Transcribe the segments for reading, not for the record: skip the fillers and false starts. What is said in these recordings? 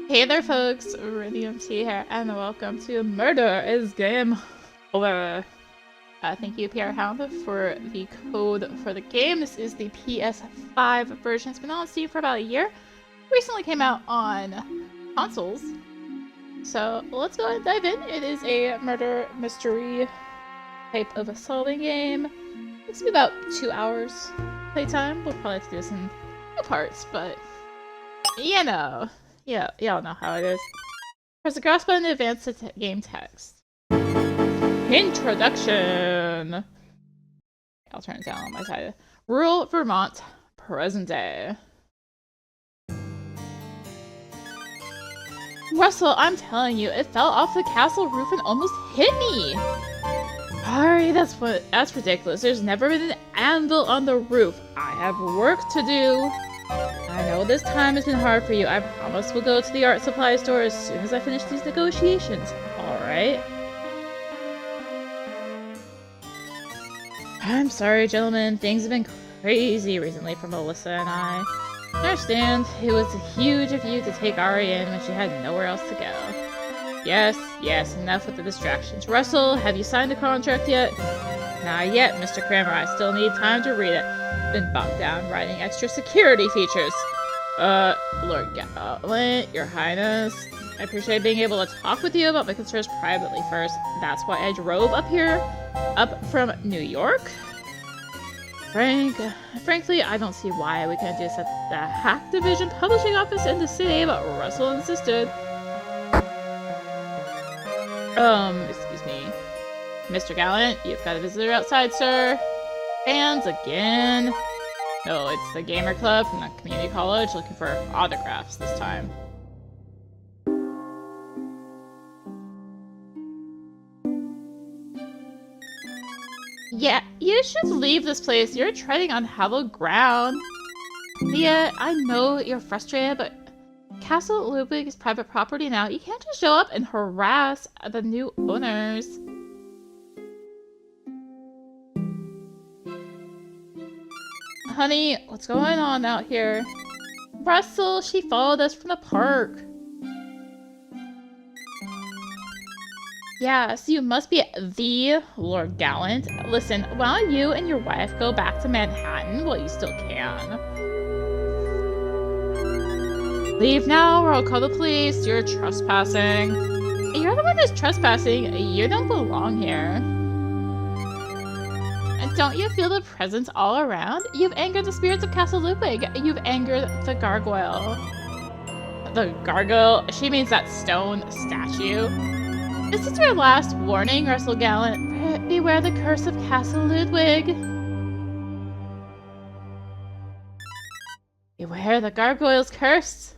Hey there folks, rinimt here, and welcome to Murder is Game Over. Thank you PR Hound for the code for the game. This is the PS5 version. It's been on Steam for about a year. Recently came out on consoles. So let's go ahead and dive in. It is a murder mystery type of a solving game. It's be about 2 hours playtime. We'll probably have to do this in 2 parts, but you know. Yeah, y'all know how it is. Press the cross button to advance the game text. Introduction! I'll turn it down on my side. Rural Vermont, present day. Russell, I'm telling you, it fell off the castle roof and almost hit me! Sorry, that's ridiculous. There's never been an anvil on the roof. I have work to do. I know this time has been hard for you. I promise we'll go to the art supply store as soon as I finish these negotiations. Alright? I'm sorry, gentlemen. Things have been crazy recently for Melissa and I. Understand, it was huge of you to take Ari in when she had nowhere else to go. Yes, enough with the distractions. Russell, have you signed the contract yet? Not yet, Mr. Kramer. I still need time to read it. Been bogged down writing extra security features. Lord Gallant, Your Highness, I appreciate being able to talk with you about my concerns privately first. That's why I drove up here, up from New York. Frankly, I don't see why we can't just set the Hack Division publishing office in the city, but Russell insisted. Excuse me. Mr. Gallant, you've got a visitor outside, sir. Fans again. No, it's the gamer club from the community college looking for autographs this time. Yeah, you should leave this place. You're treading on hallowed ground. Mia, I know you're frustrated, but Castle Ludwig is private property now. You can't just show up and harass the new owners. Honey, what's going on out here? Russell, she followed us from the park. Yeah, so you must be the Lord Gallant. Listen, why don't you and your wife go back to Manhattan? Well, you still can. Leave now or I'll call the police. You're trespassing. You're the one who's trespassing. You don't belong here. Don't you feel the presence all around? You've angered the spirits of Castle Ludwig. You've angered the gargoyle. The gargoyle? She means that stone statue. This is your last warning, Russell Gallant. Beware the curse of Castle Ludwig. Beware the gargoyle's curse.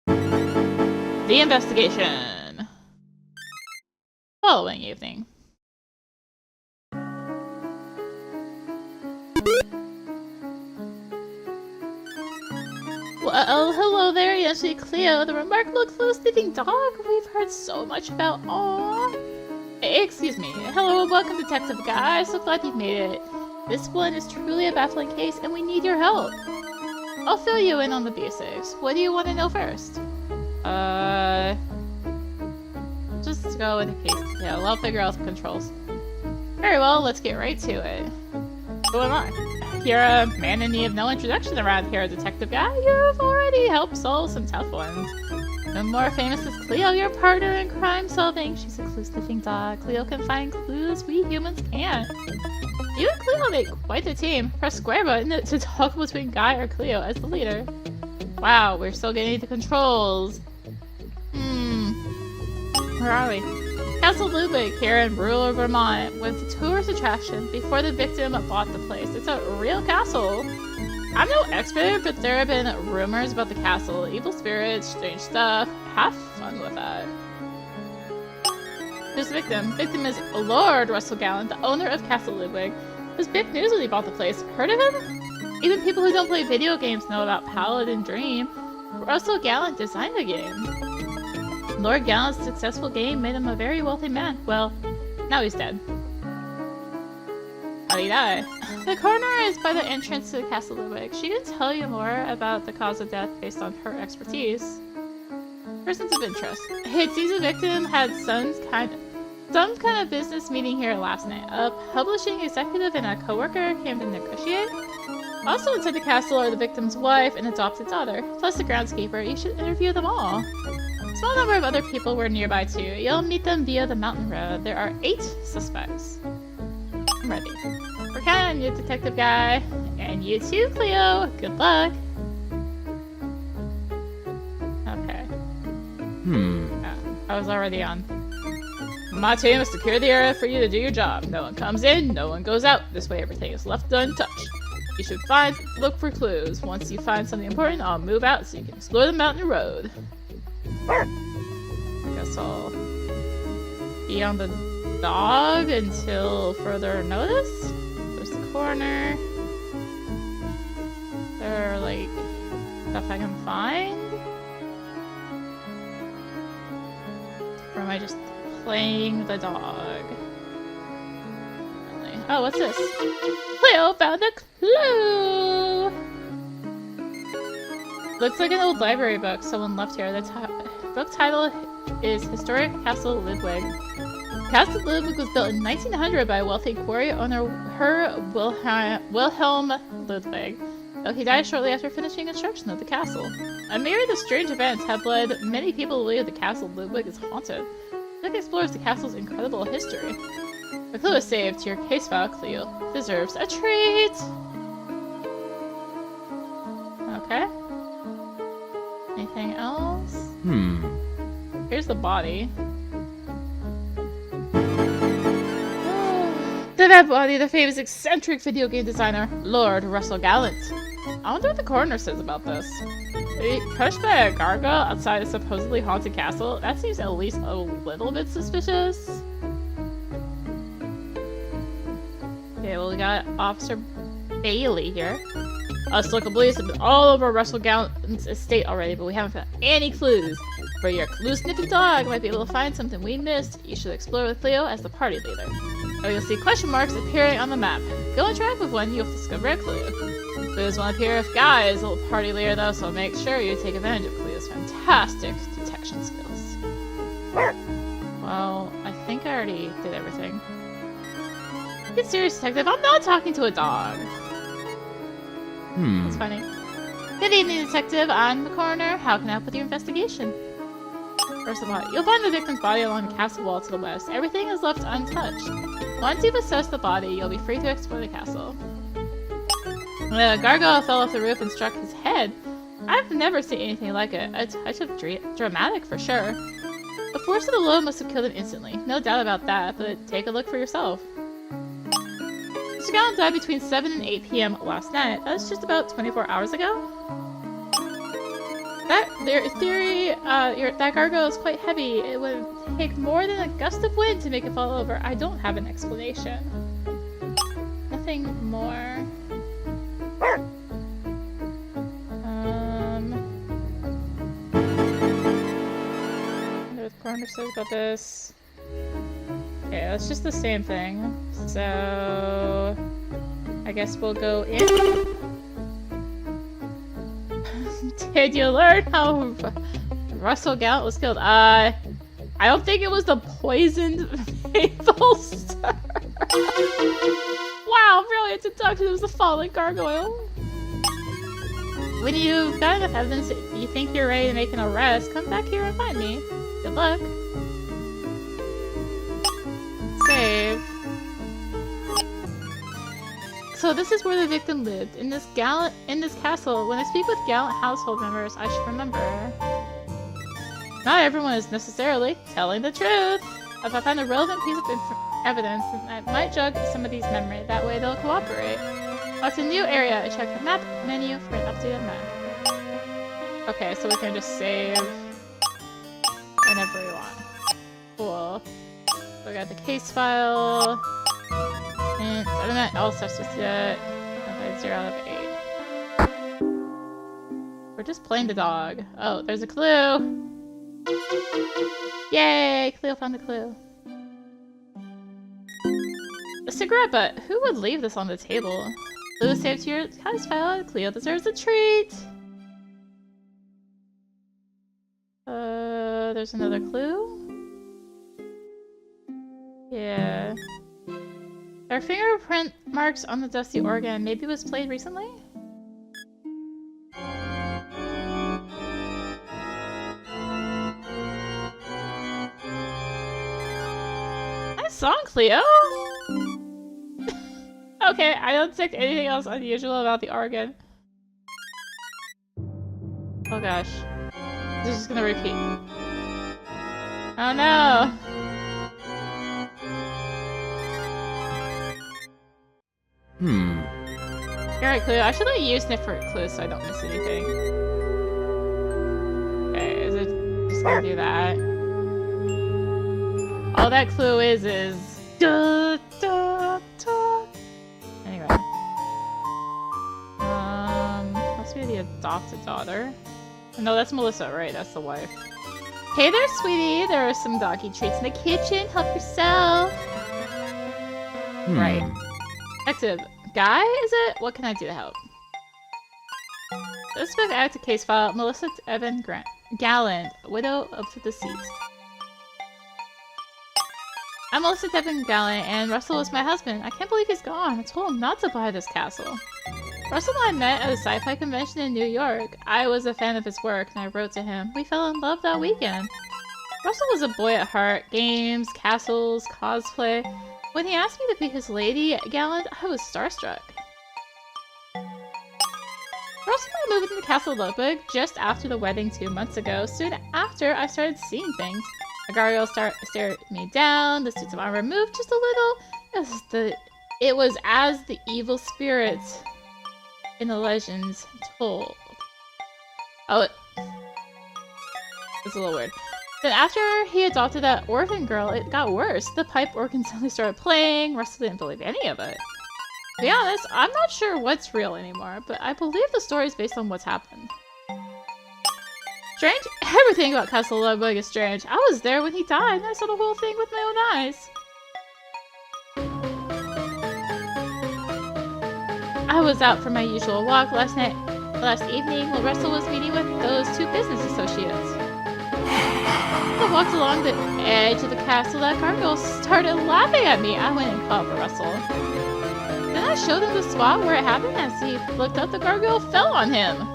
The investigation. Following evening. Well, hello there, Yoshi Cleo, the remarkable close-knitting dog we've heard so much about. Aww. Excuse me. Hello and welcome, Detective Guy. So glad you've made it. This one is truly a baffling case, and we need your help. I'll fill you in on the basics. What do you want to know first? Just go with the case detail. I'll figure out the controls. Very well, let's get right to it. Who am I? You're a man in need of no introduction around here, Detective Guy. You've already helped solve some tough ones. No more famous is Cleo, your partner in crime solving. She's a clue-sniffing dog. Cleo can find clues we humans can't. You and Cleo make quite the team. Press square button to toggle between Guy or Cleo as the leader. Wow, we're still getting the controls. Where are we? Castle Ludwig here in rural Vermont was a tourist attraction before the victim bought the place. It's a real castle. I'm no expert, but there have been rumors about the castle. Evil spirits, strange stuff. Have fun with that. Who's the victim? Victim is Lord Russell Gallant, the owner of Castle Ludwig. It was big news when he bought the place. Heard of him? Even people who don't play video games know about Paladin Dream. Russell Gallant designed the game. Lord Gallant's successful game made him a very wealthy man. Well, now he's dead. How'd he die? The coroner is by the entrance to the Castle Ludwig. She can tell you more about the cause of death based on her expertise. Persons of interest. It seems the victim had some kind of business meeting here last night. A publishing executive and a co-worker came to negotiate. Also inside the castle are the victim's wife and adopted daughter, plus the groundskeeper. You should interview them all. A small number of other people were nearby too. You'll meet them via the mountain road. There are 8 suspects. I'm ready. We're counting on you, detective guy. And you too, Cleo. Good luck. Okay. I was already on. My team will secure the area for you to do your job. No one comes in, no one goes out. This way everything is left untouched. You should look for clues. Once you find something important, I'll move out so you can explore the mountain road. Guess I'll be on the dog until further notice. There's the corner. There are like stuff I can find. Or am I just playing the dog? Oh, what's this? Cleo found a clue! Looks like an old library book someone left here. The book title is Historic Castle Ludwig. Castle Ludwig was built in 1900 by a wealthy quarry owner, Wilhelm Ludwig. Though he died shortly after finishing construction of the castle. A myriad of strange events have led many people to believe the Castle Ludwig is haunted. The book explores the castle's incredible history. The clue is saved to your case file. Cleo deserves a treat! Okay. Anything else? Here's the body. The dead body, the famous eccentric video game designer, Lord Russell Gallant. I wonder what the coroner says about this. They crushed by a gargoyle outside a supposedly haunted castle? That seems at least a little bit suspicious. Okay, well we got Officer Bailey here. Us local police have been all over Russell Gallant's estate already, but we haven't found any clues. For your clue-sniffing dog might be able to find something we missed. You should explore with Cleo as the party leader. Or you'll see question marks appearing on the map. Go and track with one, you'll discover a clue. Clues won't appear if Guy is a party leader though, so make sure you take advantage of Cleo's fantastic detection skills. Well, I think I already did everything. Get serious, detective. I'm not talking to a dog. That's funny. Good evening, detective. I'm the coroner. How can I help with your investigation? First of all, you'll find the victim's body along the castle wall to the west. Everything is left untouched. Once you've assessed the body, you'll be free to explore the castle. The gargoyle fell off the roof and struck his head. I've never seen anything like it. A touch of dramatic for sure. The force of the blow must have killed him instantly. No doubt about that, but take a look for yourself. Mr. Gallant died between 7 and 8 p.m. last night. That's just about 24 hours ago. That gargoyle is quite heavy. It would take more than a gust of wind to make it fall over. I don't have an explanation. Nothing more. What the coroner says about this. Okay, that's just the same thing. So I guess we'll go in. Did you learn how Russell Gallant was killed? I don't think it was the poisoned maple syrup. Wow, brilliant deduction. It was the fallen gargoyle. When you've got enough evidence that you think you're ready to make an arrest, come back here and find me. Good luck. Save. So this is where the victim lived, in this castle. When I speak with Gallant household members, I should remember. Not everyone is necessarily telling the truth. If I find a relevant piece of evidence, I might jog somebody's memory. That way they'll cooperate. What's a new area? Check the map menu for an updated map. Okay, so we can just save whenever we want. Cool. So we got the case file. And settlement, all stuff's just it. 0 out of 8. We're just playing the dog. Oh, there's a clue! Yay! Cleo found the clue. A cigarette butt. Who would leave this on the table? Lou saved your house file. Cleo deserves a treat. There's another clue. Yeah. There are fingerprint marks on the dusty organ. Maybe it was played recently? Nice song, Cleo! Okay, I don't detect anything else unusual about the organ. Oh gosh. This is just gonna repeat. Oh no! You're right, Cleo. I should let you sniff for clues so I don't miss anything. Okay, is it just gonna do that? All that clue is da, da, da. Anyway. Must be the adopted daughter. No, that's Melissa, right? That's the wife. Hey there, sweetie. There are some doggy treats in the kitchen. Help yourself. Right. Active. Guy, is it? What can I do to help? This book adds a case file. Melissa Evan Gallant, widow of the deceased. I'm Melissa Devin Gallant, and Russell is my husband. I can't believe he's gone. I told him not to buy this castle. Russell and I met at a sci-fi convention in New York. I was a fan of his work, and I wrote to him. We fell in love that weekend. Russell was a boy at heart. Games, castles, cosplay. When he asked me to be his lady gallant, I was starstruck. Russell and I moved into Castle Ludwig just after the wedding 2 months ago. Soon after, I started seeing things. A gargoyle stared me down, the suits of armor moved just a little. It was as the evil spirits in the legends told. Oh, it's a little weird. Then after he adopted that orphan girl, it got worse. The pipe organ suddenly started playing. Russell didn't believe any of it. To be honest, I'm not sure what's real anymore, but I believe the story is based on what's happened. Strange? Everything about Castle Ludwig is strange. I was there when he died, and I saw the whole thing with my own eyes. I was out for my usual walk last evening while Russell was meeting with those 2 business associates. I walked along the edge of the castle. That gargoyle started laughing at me. I went and called for Russell. Then I showed him the spot where it happened. As he looked up, the gargoyle fell on him.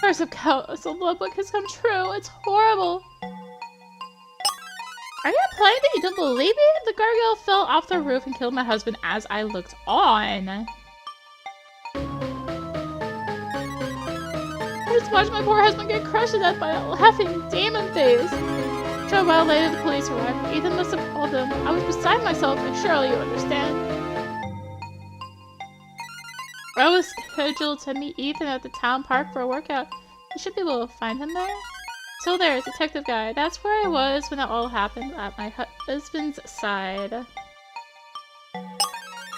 Curse of Castle Ludwig has come true. It's horrible. Are you implying that you don't believe me? The gargoyle fell off the roof and killed my husband as I looked on. I just watched my poor husband get crushed to death by a laughing demon face. A short while later, the police arrived. Ethan must have called them. I was beside myself, and surely you understand. I was scheduled to meet Ethan at the town park for a workout. You should be able to find him there. So there, detective guy. That's where I was when it all happened, at my husband's side.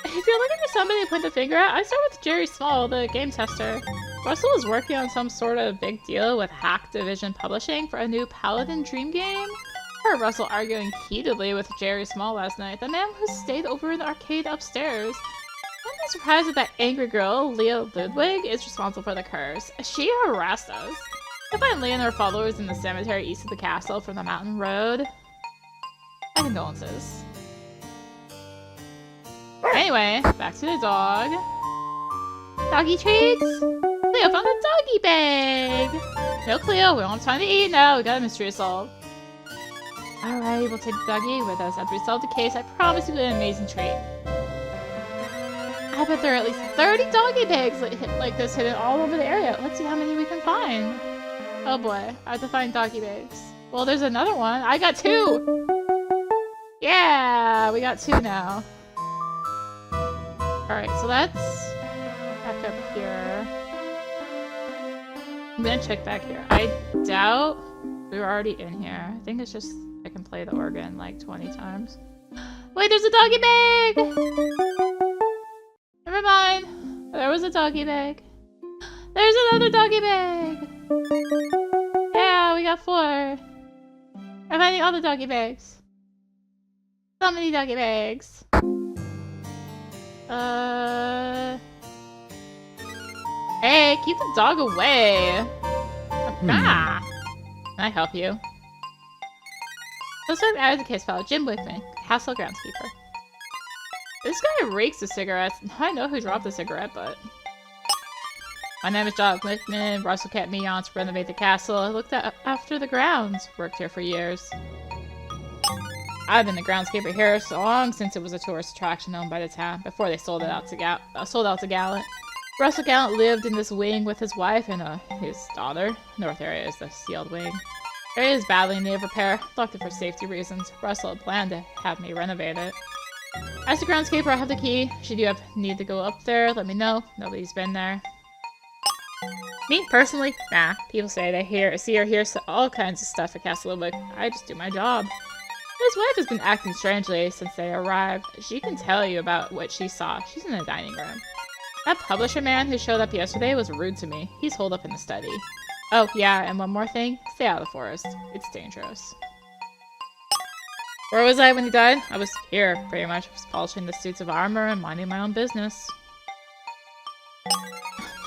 If you're looking for somebody to point the finger at, I start with Jerry Small, the game tester. Russell is working on some sort of big deal with Hack Division Publishing for a new Paladin Dream game. I heard Russell arguing heatedly with Jerry Small last night, the man who stayed over in the arcade upstairs. I'm not surprised that angry girl, Leah Ludwig, is responsible for the curse. She harassed us. I find Leah and her followers in the cemetery east of the castle from the mountain road. My condolences. Anyway, back to the dog. Doggy treats! Cleo found a doggy bag! No, Cleo, we don't have time to eat now. We got a mystery to solve. Alright, we'll take the doggy with us. After we solve the case, I promise you an amazing treat. I bet there are at least 30 doggy bags like this hidden all over the area. Let's see how many we can find. Oh boy, I have to find doggy bags. Well, there's another one. I got 2! Yeah, we got 2 now. Alright, so let's back up here. I'm gonna check back here. I doubt we were already in here. I think it's just I can play the organ like 20 times. Wait, there's a doggy bag! Never mind. There was a doggy bag. There's another doggy bag! Yeah, we got 4. I'm finding all the doggy bags. So many doggy bags. Hey, keep the dog away. Ah! Can I help you? Let's start out of the case file. Jim Wickman, Castle Groundskeeper. This guy reeks of cigarettes. I know who dropped the cigarette butt. My name is John Wickman. Russell kept me on to renovate the castle. I looked after the grounds. Worked here for years. I've been the groundskeeper here so long since it was a tourist attraction owned by the town before they sold out to Gallant. Russell Gallant lived in this wing with his wife and his daughter. North area is the sealed wing. Area is badly in need of repair. Locked it for safety reasons. Russell had planned to have me renovate it. As the groundskeeper, I have the key. Should you need to go up there, let me know. Nobody's been there. Me, personally? Nah. People say they see or hear all kinds of stuff at Castle Ludwig. I just do my job. His wife has been acting strangely since they arrived. She can tell you about what she saw. She's in the dining room. That publisher man who showed up yesterday was rude to me. He's holed up in the study. Oh, yeah, and one more thing. Stay out of the forest. It's dangerous. Where was I when he died? I was here, pretty much. I was polishing the suits of armor and minding my own business.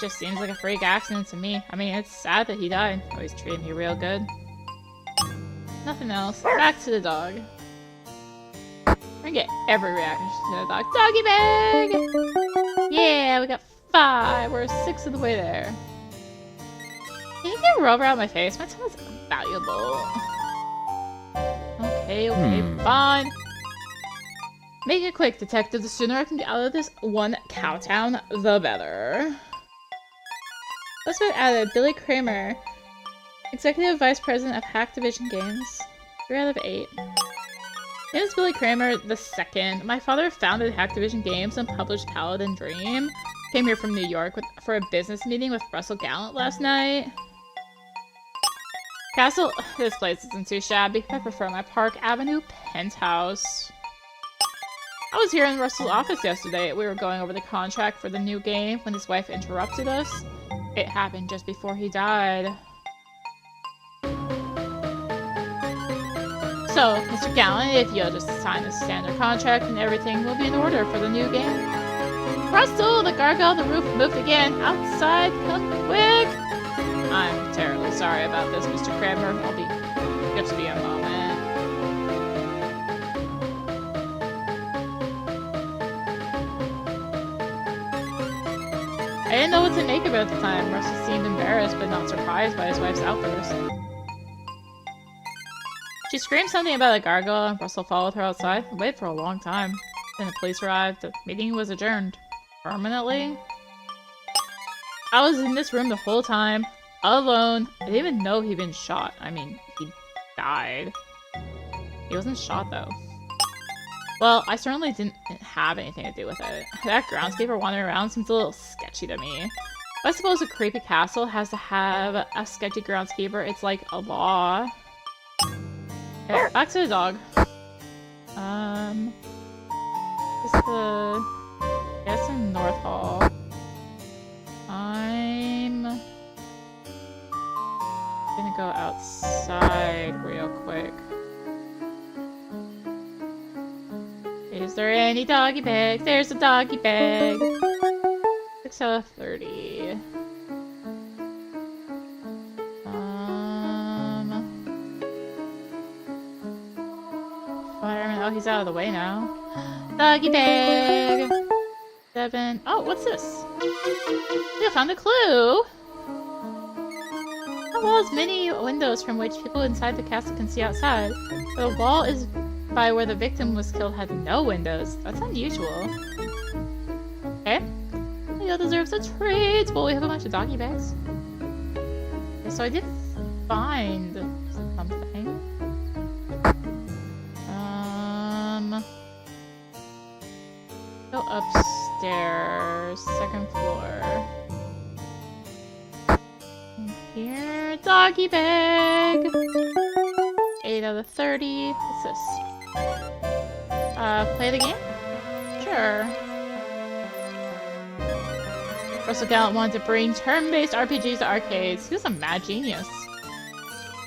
Just seems like a freak accident to me. I mean, it's sad that he died. Always treated me real good. Nothing else. Back to the dog. We're gonna get every reaction to the dog. Doggy bag! Yeah, we got 5. We're 6 of the way there. Can you get a rub around my face? My time is valuable. Okay, fine. Make it quick, detective. The sooner I can get out of this one cow town, the better. Let's get added. Billy Kramer, Executive Vice President of Hacktivision Games. 3 out of 8. My name is Billy Kramer II. My father founded Hacktivision Games and published Paladin Dream. Came here from New York for a business meeting with Russell Gallant last night. Castle, this place isn't too shabby. I prefer my Park Avenue penthouse. I was here in Russell's office yesterday. We were going over the contract for the new game when his wife interrupted us. It happened just before he died. So, Mr. Gallant, if you'll just sign a standard contract and everything will be in order for the new game. Russell, the gargoyle on the roof moved again. Outside, come quick! I'm terribly sorry about this, Mr. Kramer. Just be a moment. I didn't know what to make of it at the time. Russell seemed embarrassed, but not surprised by his wife's outburst. She screamed something about a gargoyle, and Russell followed her outside and waited for a long time. Then the police arrived. The meeting was adjourned. Permanently? I was in this room the whole time, alone. I didn't even know he'd been shot. I mean, he died. He wasn't shot, though. Well, I certainly didn't have anything to do with it. That groundskeeper wandering around seems a little sketchy to me. I suppose a creepy castle has to have a sketchy groundskeeper. It's like a law. Okay, back to the dog. It's in North Hall. I'm gonna go outside real quick. Is there any doggy bags? There's a doggy bag. 6 out of 30. Fireman. Oh, he's out of the way now. Doggy bag. 7. Oh, what's this? We found a clue. The wall has many windows from which people inside the castle can see outside. The wall is by where the victim was killed had no windows. That's unusual. Okay. Leo deserves a treat. Well, we have a bunch of doggy bags. Okay, so I did find something. Go upstairs. 2nd floor. Here, doggy bag. 8 out of 30. What's this? Play the game? Sure. Russell Gallant wanted to bring turn-based RPGs to arcades. He was a mad genius.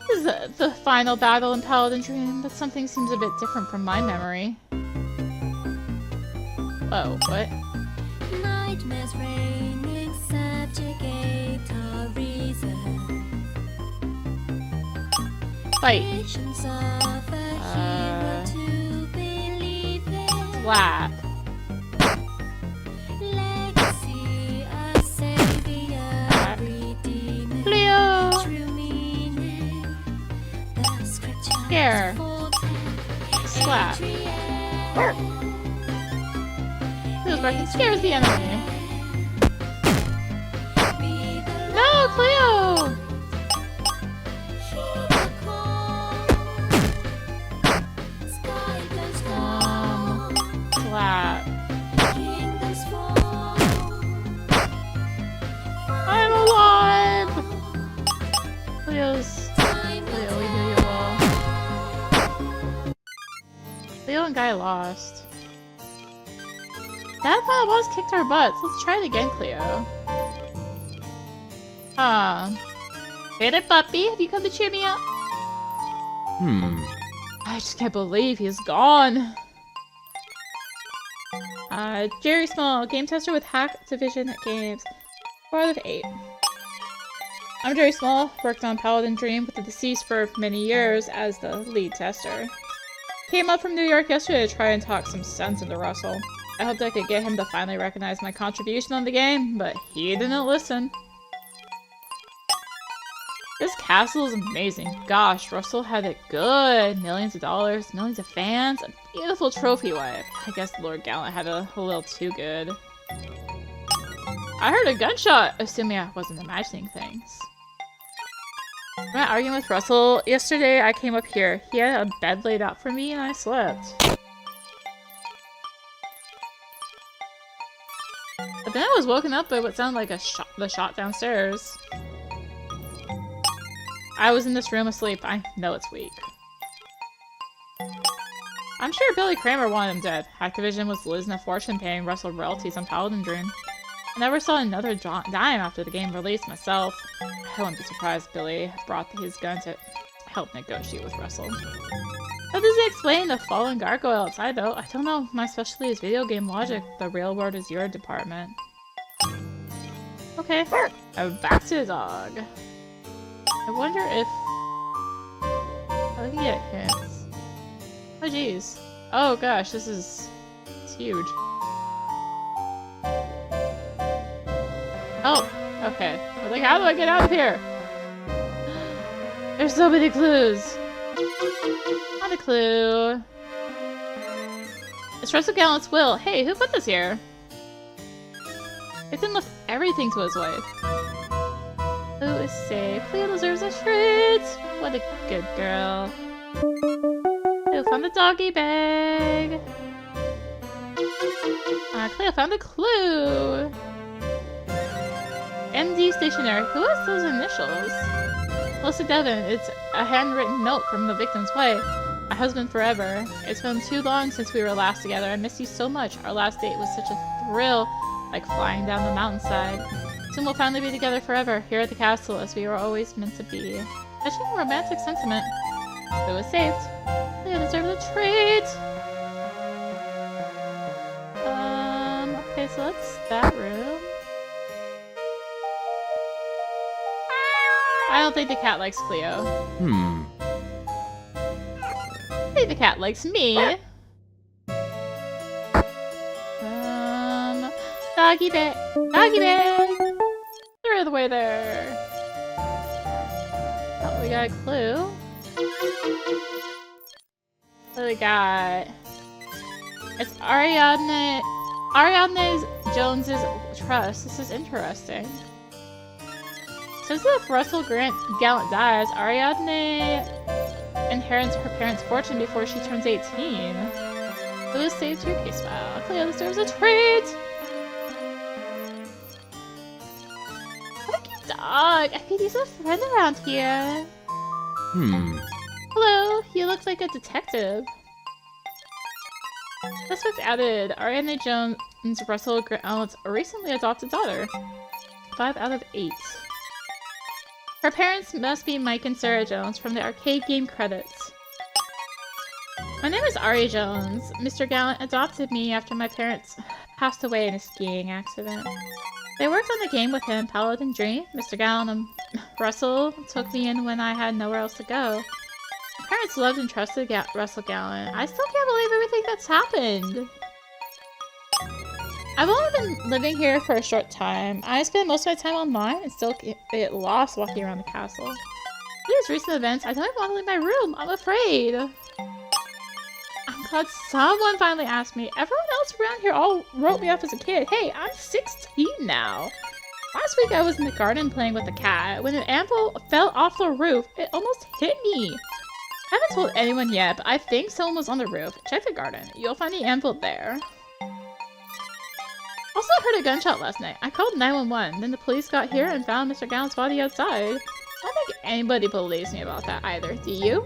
This is the final battle in Paladin Dream, but something seems a bit different from my memory. Oh, what? Nightmares reigning, subjugate our reason. Fight. Visions of a hero to believe in. Slap. Legacy, a savior, redeeming. Cleo! True meaning. The scriptures Here. foretell. Slap. Adrian. Cleo's barking scares the enemy. Be the No, Cleo! Slap. I'm alive! Cleo, we do you well. Cleo and Guy lost. That final boss kicked our butts. Let's try it again, Cleo. Hey there, puppy. Have you come to cheer me up? I just can't believe he's gone. Jerry Small, game tester with Hacktivision Games. 4 out of 8. I'm Jerry Small, worked on Paladin Dream with the deceased for many years as the lead tester. Came up from New York yesterday to try and talk some sense into Russell. I hoped I could get him to finally recognize my contribution on the game, but he didn't listen. This castle is amazing. Gosh, Russell had it good. Millions of dollars, millions of fans, a beautiful trophy wife. I guess Lord Gallant had a little too good. I heard a gunshot, assuming I wasn't imagining things. When I arguing with Russell yesterday, I came up here. He had a bed laid out for me and I slept. But then I was woken up by what sounded like the shot downstairs. I was in this room asleep. I know it's weak. I'm sure Billy Kramer wanted him dead. Activision was losing a fortune paying Russell royalties on Paladin Dream. I never saw another dime after the game released myself. I wouldn't be surprised if Billy brought his gun to help negotiate with Russell. How does he explain the fallen gargoyle outside, though? I don't know. My specialty is video game logic. The real world is your department. Okay. Back to the dog. I wonder if... I can get hints. Oh jeez. Oh gosh, this is... it's huge. Oh, okay. I was like, how do I get out of here? There's so many clues. Not a clue. It's Russell Gallant's will. Hey, who put this here? Ethan left everything to his wife. Who is safe? Cleo deserves a treat! What a good girl. Cleo found the doggy bag! Cleo found a clue! MD Stationery. Who has those initials? Melissa Devon. It's a handwritten note from the victim's wife. My husband forever. It's been too long since we were last together. I miss you so much. Our last date was such a thrill, like flying down the mountainside. Soon we'll finally be together forever, here at the castle, as we were always meant to be. Touching romantic sentiment. It was saved. Cleo deserves a treat! Okay, so that's that room. I don't think the cat likes Cleo. I think the cat likes me. Doggy bag! Doggy bag! Through the way there. Oh, we got a clue. What do we got? It's Ariadne Jones's trust. This is interesting. Says that if Russell Gallant dies, Ariadne inherits her parents' fortune before she turns 18. Who is saved your case file? Cleo deserves a treat! Dog, I could use a friend around here. Hello, you look like a detective. Suspect added. Ariadne Jones, Russell Gallant's recently adopted daughter. 5 out of 8. Her parents must be Mike and Sarah Jones from the arcade game credits. My name is Ari Jones. Mr. Gallant adopted me after my parents passed away in a skiing accident. They worked on the game with him, Paladin Dream. Mr. Gallen and Russell took me in when I had nowhere else to go. My parents loved and trusted Russell Gallen. I still can't believe everything that's happened. I've only been living here for a short time. I spend most of my time online and still get lost walking around the castle. Due to these recent events, I don't even want to leave my room. I'm afraid. I'm glad someone finally asked me. Everyone else around here all wrote me off as a kid. Hey, I'm 16 now. Last week I was in the garden playing with a cat. When an anvil fell off the roof, it almost hit me. I haven't told anyone yet, but I think someone was on the roof. Check the garden. You'll find the anvil there. Also, I heard a gunshot last night. I called 911. Then the police got here and found Mr. Gallen's body outside. I don't think anybody believes me about that either. Do you?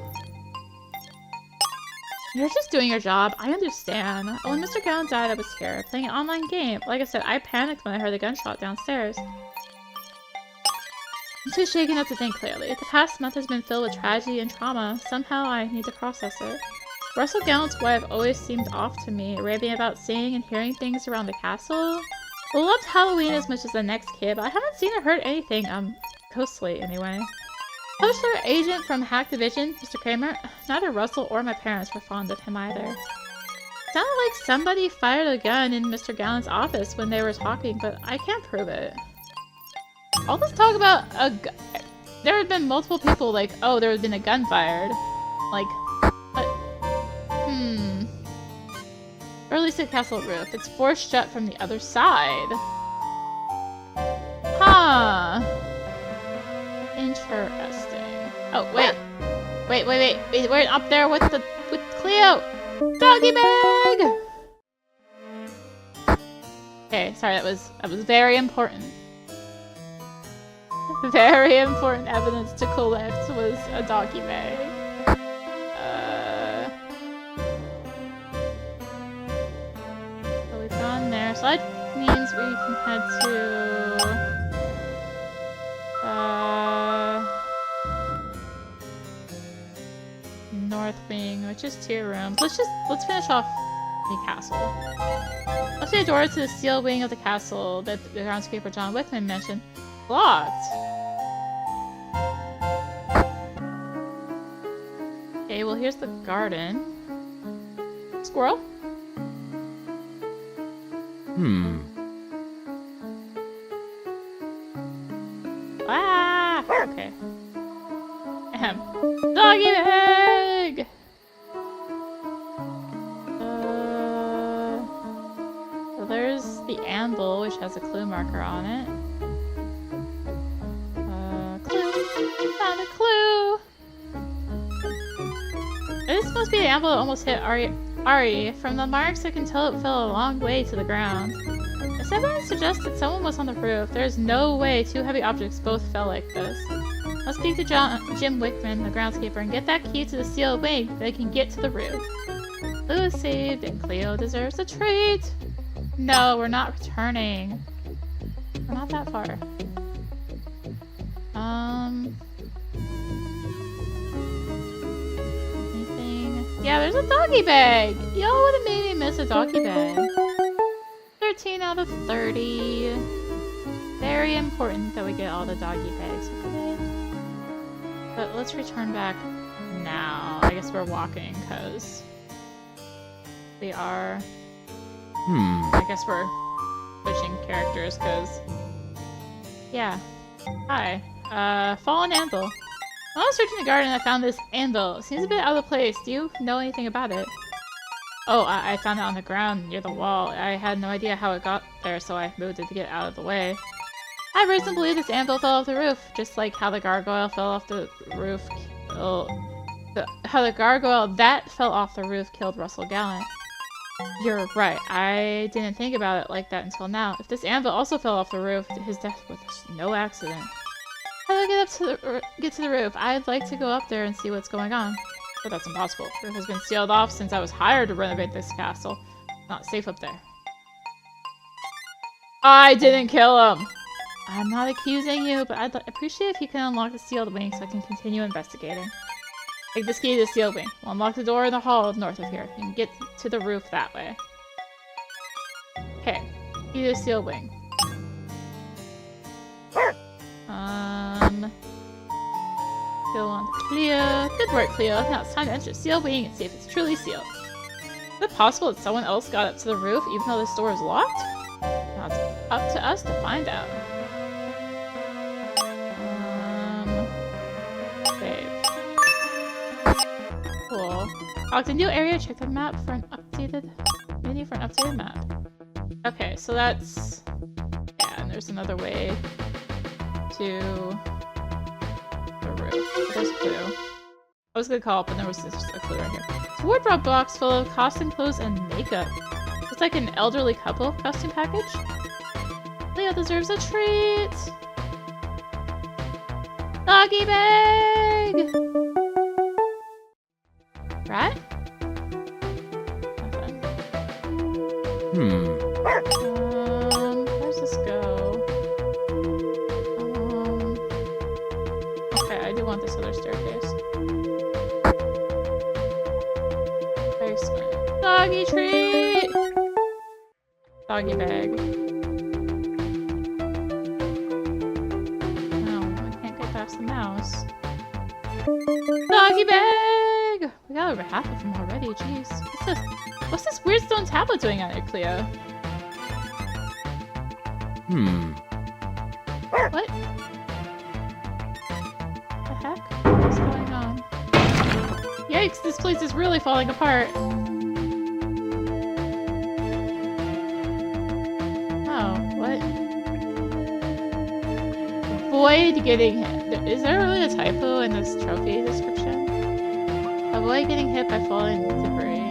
You're just doing your job. I understand. When Mr. Gallen died, I was here, playing an online game. Like I said, I panicked when I heard the gunshot downstairs. I'm too shaken up to think clearly. The past month has been filled with tragedy and trauma. Somehow I need to process it. Russell Gallant's wife always seemed off to me, raving about seeing and hearing things around the castle. I loved Halloween as much as the next kid, but I haven't seen or heard anything, ghostly anyway. Poacher agent from Hack Division, Mr. Kramer. Neither Russell or my parents were fond of him either. Sounded like somebody fired a gun in Mr. Gallant's office when they were talking, but I can't prove it. All this talk about there had been multiple people like, oh, there had been a gun fired. Like, but, Early to castle roof. It's forced shut from the other side. Huh. Interesting. Oh, wait. Wait. We're up there with Cleo. Doggy bag! Okay, sorry, that was very important. Very important evidence to collect was a doggy bag. So we've gone there. So that means we can head to North Wing, which is 2 rooms. Let's finish off the castle. Let's see a door to the steel wing of the castle that the groundskeeper John Wickman mentioned. Locked. Okay, well here's the garden. Squirrel? Ah! Okay. Ahem. Doggy bag! So there's the anvil, which has a clue marker on it. Found a clue! This must be the anvil that almost hit Ari. From the marks, I can tell it fell a long way to the ground. This evidence suggests that someone was on the roof. There's no way 2 heavy objects both fell like this. I'll speak to Jim Wickman, the groundskeeper, and get that key to the steel wing so they can get to the roof. Clue is saved, and Cleo deserves a treat! No, we're not returning. We're not that far. Anything? Yeah, there's a doggy bag! Y'all would have made me miss a doggy bag. 13 out of 30. Very important that we get all the doggy bags today. But let's return back now. I guess we're walking, because we are... I guess we're switching characters, because... Yeah. Hi. Fallen anvil. While I was searching the garden, I found this anvil. It seems a bit out of place. Do you know anything about it? Oh, I found it on the ground near the wall. I had no idea how it got there, so I moved it to get out of the way. I have reason to believe this anvil fell off the roof, just like how the gargoyle fell off the roof. How the gargoyle that fell off the roof killed Russell Gallant. You're right. I didn't think about it like that until now. If this anvil also fell off the roof, his death was no accident. How do I get to the roof? I'd like to go up there and see what's going on. But that's impossible. The roof has been sealed off since I was hired to renovate this castle. Not safe up there. I didn't kill him! I'm not accusing you, but I'd appreciate if you can unlock the sealed wing so I can continue investigating. Take this key to the sealed wing. We'll unlock the door in the hall north of here. You can get to the roof that way. Okay. Either seal wing. Seal on Cleo. Good work, Cleo. Now it's time to enter seal wing and see if it's truly sealed. Is it possible that someone else got up to the roof even though this door is locked? Now it's up to us to find out. Save. Cool. Locked a new area. Check the map for an updated menu for an updated map. Okay, so that's... Yeah, and there's another way to the roof. There's a clue. I was gonna call it, but there was just a clue right here. It's a wardrobe box full of costume clothes and makeup. It's like an elderly couple costume package. Leo deserves a treat! Doggy bag! Right? Nothing. Where's this go? Okay, I do want this other staircase. Basement. Doggy treat! Doggy bag. No, I can't get past the mouse. Doggy bag! We got over half of them already, jeez. What's this weird stone tablet doing on it, Cleo? What? The heck? What's going on? Yikes, this place is really falling apart. Oh, what? Avoid getting hit. Is there really a typo in this trophy description? Avoid getting hit by falling debris.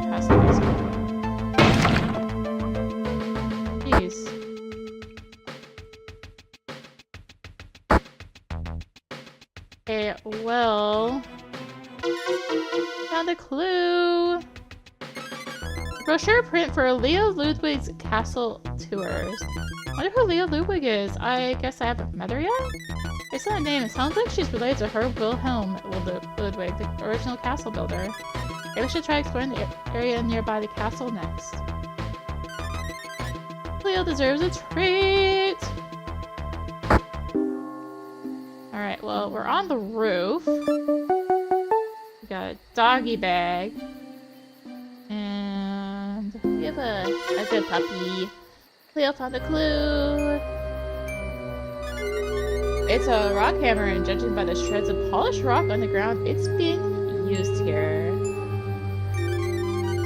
Past the basement. Jeez. Okay, well... Found a clue! Brochure print for Leo Ludwig's castle tours. Wonder who Leo Ludwig is. I guess I haven't met her yet? Based on the name, it sounds like she's related to Herr Wilhelm Ludwig, the original castle builder. Maybe we should try exploring the area nearby the castle next. Leo deserves a treat! Alright, well, we're on the roof. We got a doggy bag. And we have a good puppy. Leo found a clue! It's a rock hammer, and judging by the shreds of polished rock on the ground, it's being used here.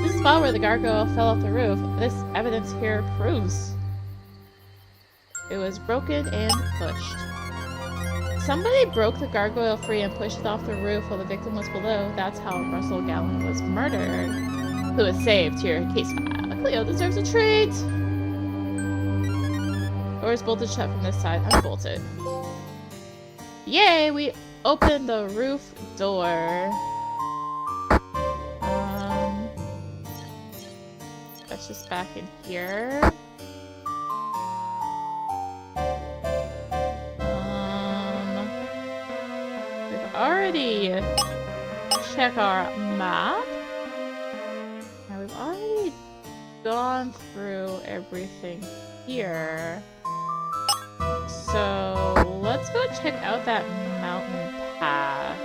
This spot where the gargoyle fell off the roof. This evidence here proves it was broken and pushed. Somebody broke the gargoyle free and pushed it off the roof while the victim was below. That's how Russell Gallen was murdered. Who was saved here? Case file. Cleo deserves a treat! Door is bolted shut from this side. Unbolt it. Yay! We opened the roof door. That's just back in here. We've already checked our map. Now we've already gone through everything here. So let's go check out that mountain path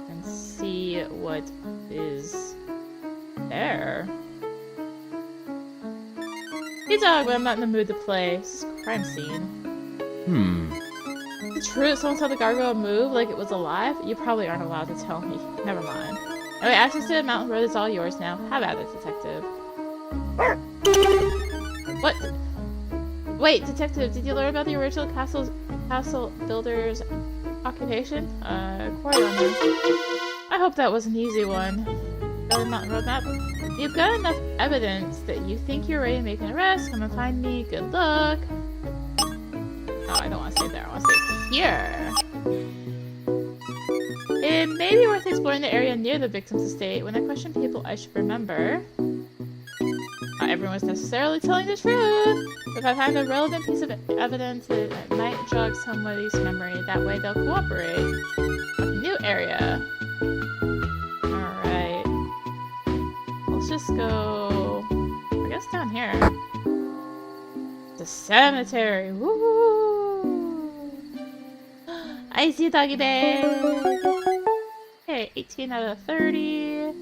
and see what is there. Hey dog, but I'm not in the mood to play. This is a crime scene. Is it true that someone saw the gargoyle move like it was alive? You probably aren't allowed to tell me. Never mind. Anyway, access to the mountain road is all yours now. Have at it, detective. What? Wait, detective, did you learn about the original castle builder's occupation? Quarry owner. I hope that was an easy one. Got a mountain road map? You've got enough evidence that you think you're ready to make an arrest. Come and find me. Good luck. Oh, I don't want to stay there. I want to stay here. It may be worth exploring the area near the victim's estate. When I question people, I should remember. Not everyone's necessarily telling the truth. If I find a relevant piece of evidence that might jog somebody's memory, that way they'll cooperate. A new area. Alright. Let's just go, I guess, down here. The cemetery. Woo! I see a doggy bag. Okay, 18 out of 30.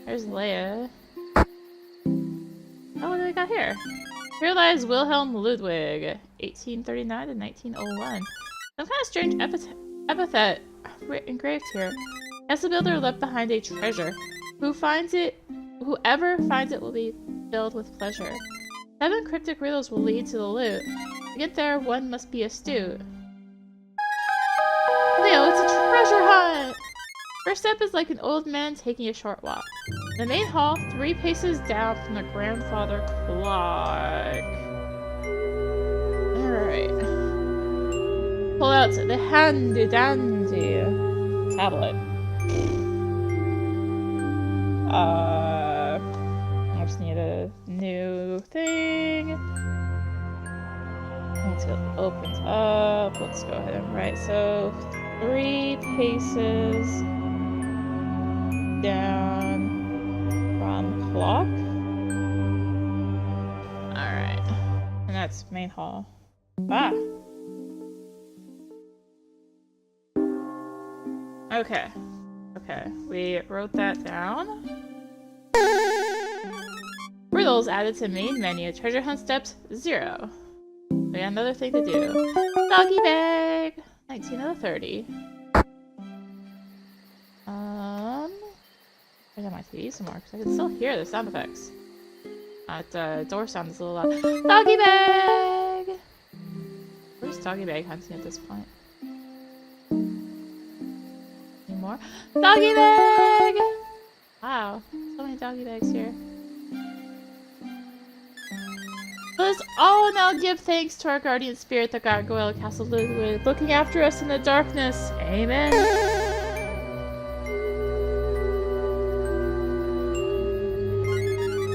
There's Leia. Oh, what do we got here? Here lies Wilhelm Ludwig, 1839 to 1901. Some kind of strange epithet engraved here. As the builder left behind a treasure. Whoever finds it will be filled with pleasure. 7 cryptic riddles will lead to the loot. To get there, one must be astute. Leo, it's a treasure hunt! First step is like an old man taking a short walk. The main hall, 3 paces down from the grandfather clock. Alright. Pull out the handy dandy tablet. I just need a new thing. Once it opens up, let's go ahead and write. So, 3 paces down from clock. Alright. And that's main hall. Ah! Okay. Okay, we wrote that down. Riddles added to main menu. Treasure hunt steps 0. We got another thing to do. Doggy bag! 19 out of 30. I got my TV some more because I can still hear the sound effects. That door sound is a little loud. Doggy bag! Where's doggy bag hunting at this point? Any more? Doggy bag! Wow, so many doggy bags here. Let's all now give thanks to our guardian spirit, the gargoyle of Castle Ludwig, looking after us in the darkness. Amen.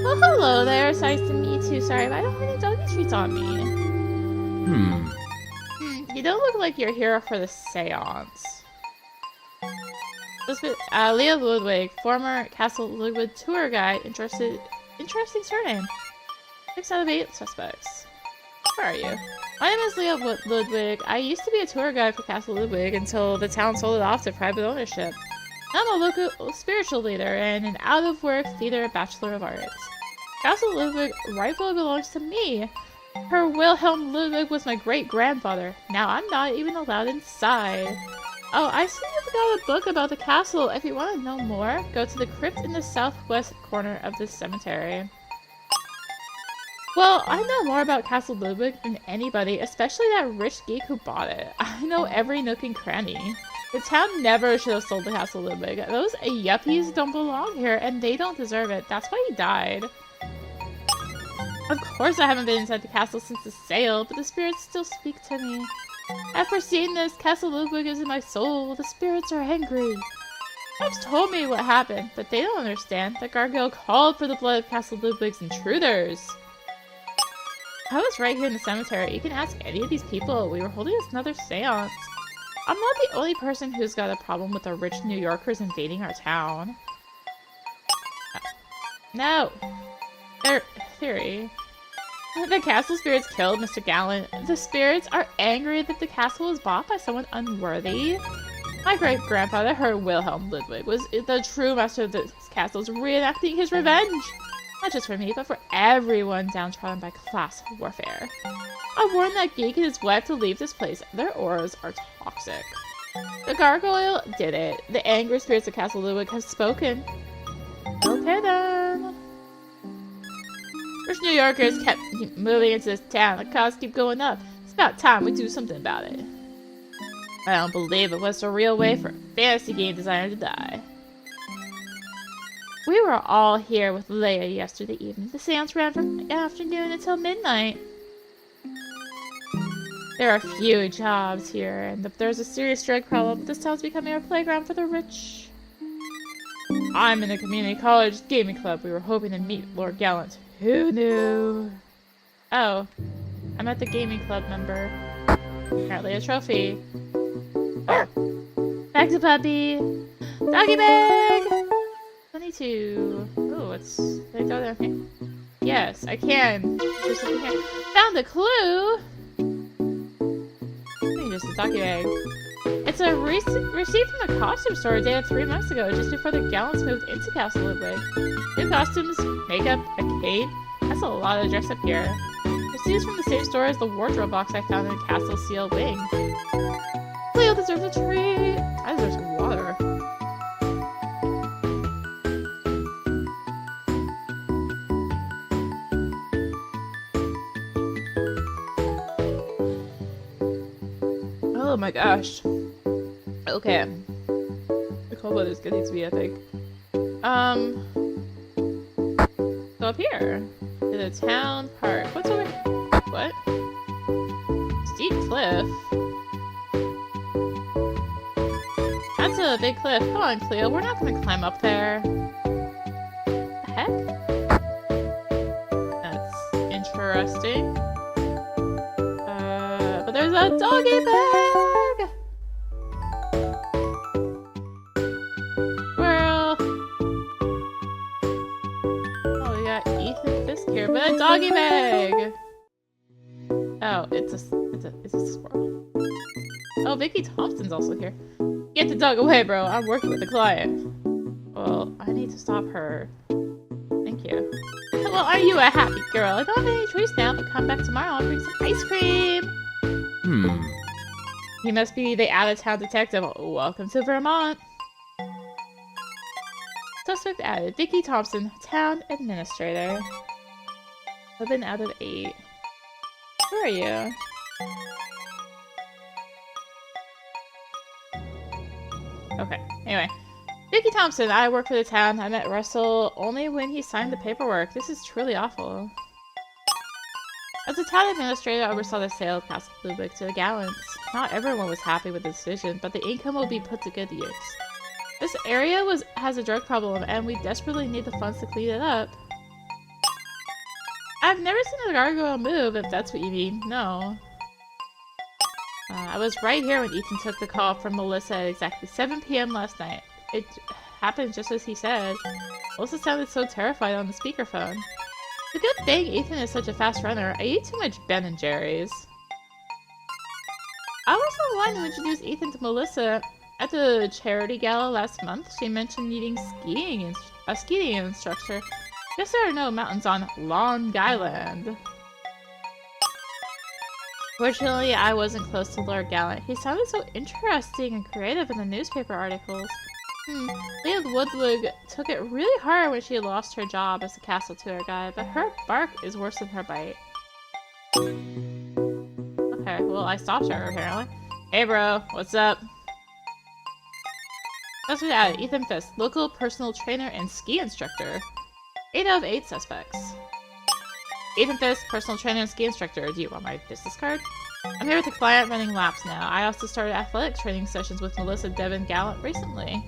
Well, hello there. It's nice to meet you. Sorry, but I don't have any doggy treats on me. You don't look like you're here for the seance. Leo Ludwig, former Castle Ludwig tour guide. Interesting surname. 6 out of 8 suspects. Where are you? My name is Leo Ludwig. I used to be a tour guide for Castle Ludwig until the town sold it off to private ownership. I'm a local spiritual leader and an out-of-work theater bachelor of arts. Castle Ludwig rightfully belongs to me. Her Wilhelm Ludwig was my great-grandfather. Now I'm not even allowed inside. Oh, I see you've got a book about the castle. If you want to know more, go to the crypt in the southwest corner of this cemetery. Well, I know more about Castle Ludwig than anybody, especially that rich geek who bought it. I know every nook and cranny. The town never should have sold the Castle Ludwig. Those yuppies don't belong here, and they don't deserve it. That's why he died. Of course I haven't been inside the castle since the sale, but the spirits still speak to me. After seeing this, Castle Ludwig is in my soul. The spirits are angry. They've told me what happened, but they don't understand. The gargoyle called for the blood of Castle Ludwig's intruders. I was right here in the cemetery. You can ask any of these people. We were holding another seance. I'm not the only person who's got a problem with the rich New Yorkers invading our town. No! Their theory. The castle spirits killed Mr. Gallant. The spirits are angry that the castle was bought by someone unworthy. My great-grandfather, Her Wilhelm Ludwig, was the true master of this castle, reenacting his revenge. Not just for me, but for everyone downtrodden by class warfare. I warned that geek and his wife to leave this place. Their auras are toxic. The gargoyle did it. The angry spirits of Castle Ludwig have spoken. Okay then. Rich New Yorkers kept moving into this town. The costs keep going up. It's about time we do something about it. I don't believe it was the real way for a fantasy game designer to die. We were all here with Leia yesterday evening. The seance ran from afternoon until midnight. There are few jobs here, and there's a serious drug problem. This town's becoming a playground for the rich. I'm in a community college gaming club. We were hoping to meet Lord Gallant. Who knew? Oh, I'm at the gaming club member. Apparently a trophy. Oh. Back to puppy. Doggy bag! need to... Oh, what's... Can I go down here? Yes, I can. There's something here. Found a clue! Maybe just a doggy egg. It's a receipt from a costume store dated 3 months ago, just before the Gallants moved into Castle Ludwig. New costumes, makeup, a cape. That's a lot of dress up here. Receipts from the same store as the wardrobe box I found in Castle Seal Wing. Cleo deserves a treat! I deserve some water. Oh my gosh. Okay. The cold weather's getting to me, I think. Go up here. To the town park. What's over here? What? Steep cliff? That's a big cliff. Come on, Cleo. We're not gonna climb up there. The heck? That's interesting. But there's a doggy bag! Squirrel! Oh, we got Ethan Fisk here, but a doggy bag! Oh, it's a squirrel. Oh, Vicky Thompson's also here. Get the dog away, bro. I'm working with a client. Well, I need to stop her. Thank you. Well, are you a happy girl? I don't have any choice now, but come back tomorrow and bring some ice cream. He must be the out-of-town detective. Welcome to Vermont. Suspect added. Vicky Thompson, town administrator. 11 out of 8. Who are you? Okay, anyway. Vicky Thompson, I work for the town. I met Russell only when he signed the paperwork. This is truly awful. As a town administrator, I oversaw the sale of Castle Ludwig to the Gallants. Not everyone was happy with the decision, but the income will be put to good use. This area has a drug problem, and we desperately need the funds to clean it up. I've never seen a gargoyle move, if that's what you mean. No. I was right here when Ethan took the call from Melissa at exactly 7 p.m. last night. It happened just as he said. Melissa sounded so terrified on the speakerphone. It's a good thing Ethan is such a fast runner. I eat too much Ben & Jerry's. I was the one who introduced Ethan to Melissa at the charity gala last month. She mentioned needing a skiing instructor. Guess there are no mountains on Long Island. Fortunately, I wasn't close to Lord Gallant. He sounded so interesting and creative in the newspaper articles. Lady Woodwig took it really hard when she lost her job as a castle tour guide, but her bark is worse than her bite. Okay, well, I stopped her, apparently. Hey, bro, what's up? That's what added. Ethan Fisk, local personal trainer and ski instructor. 8 out of 8 suspects. Ethan Fisk, personal trainer and ski instructor. Do you want my business card? I'm here with a client running laps now. I also started athletic training sessions with Melissa Devon Gallant recently.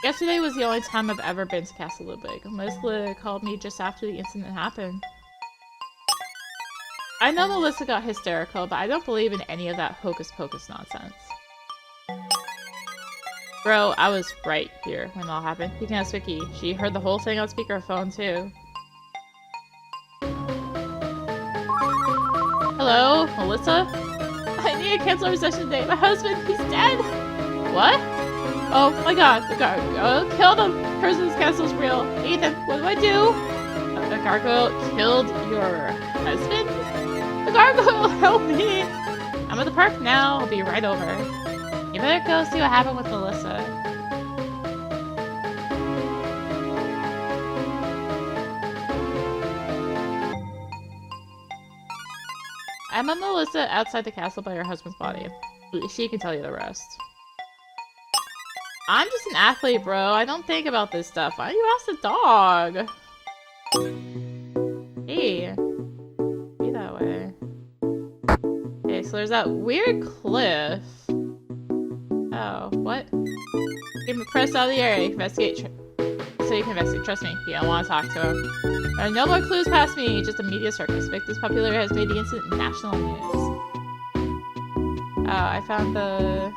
Yesterday was the only time I've ever been to Castle Ludwig. Melissa called me just after the incident happened. I know Melissa got hysterical, but I don't believe in any of that hocus-pocus nonsense. Bro, I was right here when it all happened. You can ask Vicky. She heard the whole thing on speakerphone, too. Hello, Melissa? I need to cancel our session today. My husband, he's dead! What? Oh my god, the gargoyle killed him! Person's castle's real. Ethan, what do I do? The gargoyle killed your husband? The gargoyle, help me! I'm at the park now. I'll be right over. You better go see what happened with Melissa. I met Melissa outside the castle by her husband's body. She can tell you the rest. I'm just an athlete, bro. I don't think about this stuff. Why don't you ask the dog? Hey. Be that way. Okay, so there's that weird cliff. Oh, what? Get him pressed out of the area. Investigate. So you can investigate. Trust me. You don't want to talk to him. There are no more clues past me. Just a media circus. Victor's popularity has made the incident national news. Oh, I found the...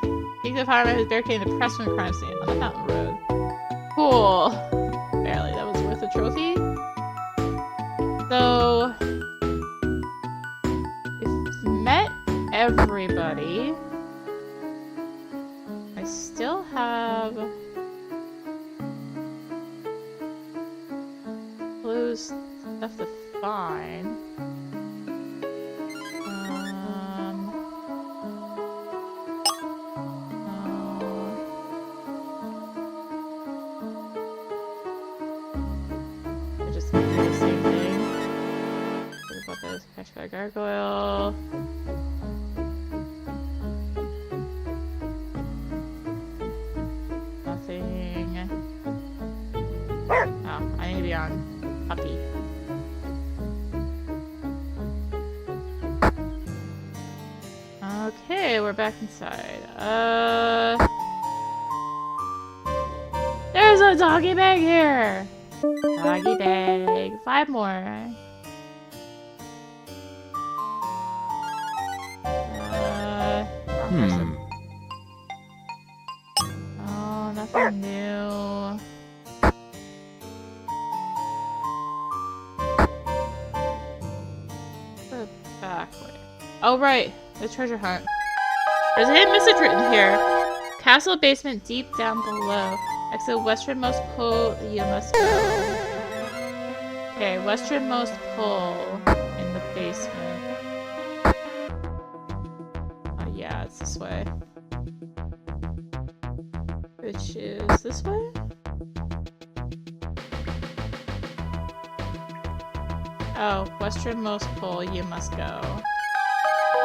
Detective fireman who's barricading the press from the crime scene on the mountain road. Cool. Barely. That was worth a trophy. So, we've met everybody. I still have blue stuff to find. I just do the same thing. What about this? Catch by gargoyle. Nothing. Oh, I need to be on puppy. Okay, we're back inside. There's a doggy bag here! Doggy bag. 5 more. Wrong person. Oh, nothing new. The back way. Oh, right. The treasure hunt. There's a hidden message written here. Castle basement deep down below. Exit westernmost pole, you must go. Okay, westernmost pole in the basement. Yeah, it's this way. Which is this way? Oh, westernmost pole, you must go.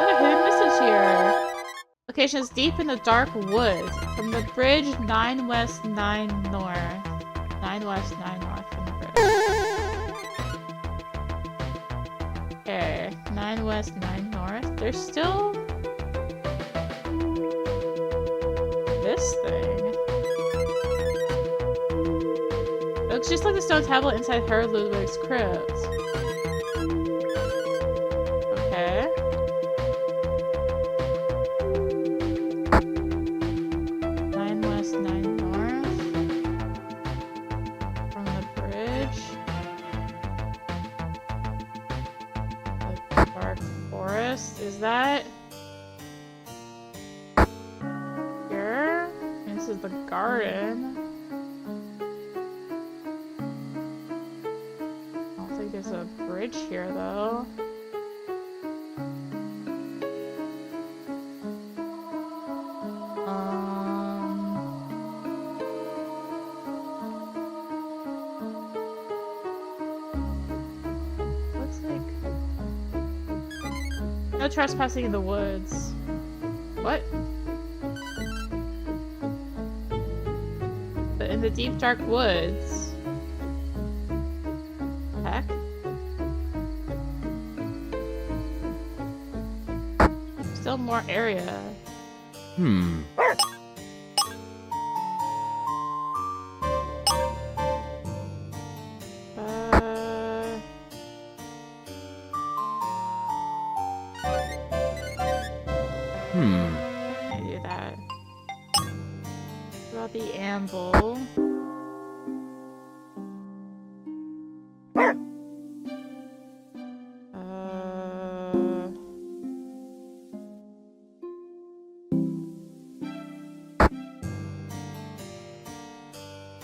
Another hidden message here. Location is deep in the dark woods. From the bridge, 9 west, 9 north. 9 west, 9 north from the bridge. Okay, 9 west, 9 north. There's still this thing. It looks just like the stone tablet inside Herr Ludwig's crypt. Okay. Is that here? This is the garden. I don't think there's a bridge here though. Looks like no trespassing in the woods. What? But in the deep dark woods. Heck? Still more area. I do that. What about the amble?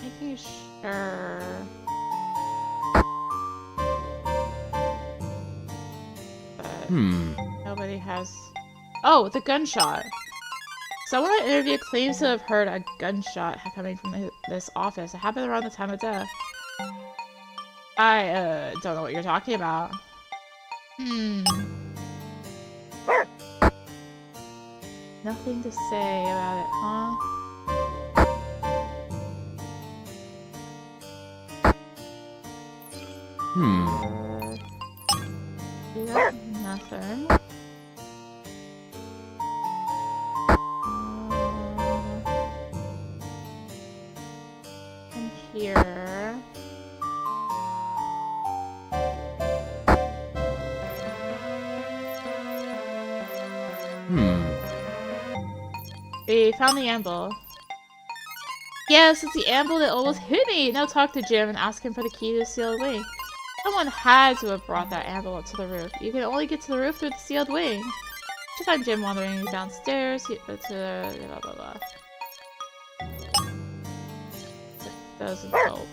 Making sure. But nobody has. Oh, the gunshot. Someone I interviewed claims to have heard a gunshot coming from this office. It happened around the time of death. I, don't know what you're talking about. Nothing to say about it, huh? Yeah, nothing. And here. We found the anvil. Yes, it's the amble that almost hit me! Now talk to Jim and ask him for the key to the sealed wing. Someone had to have brought that amble up to the roof. You can only get to the roof through the sealed wing. You find Jim wandering downstairs to blah blah blah. That doesn't help.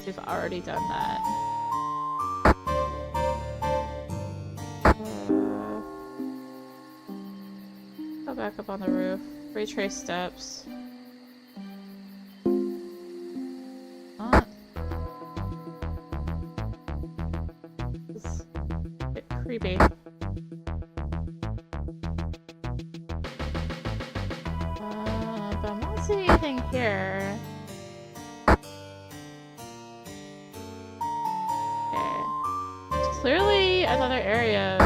We've already done that. Go back up on the roof. Retrace steps. What? This is a bit creepy. But I'm not seeing anything here. Okay. It's clearly another area.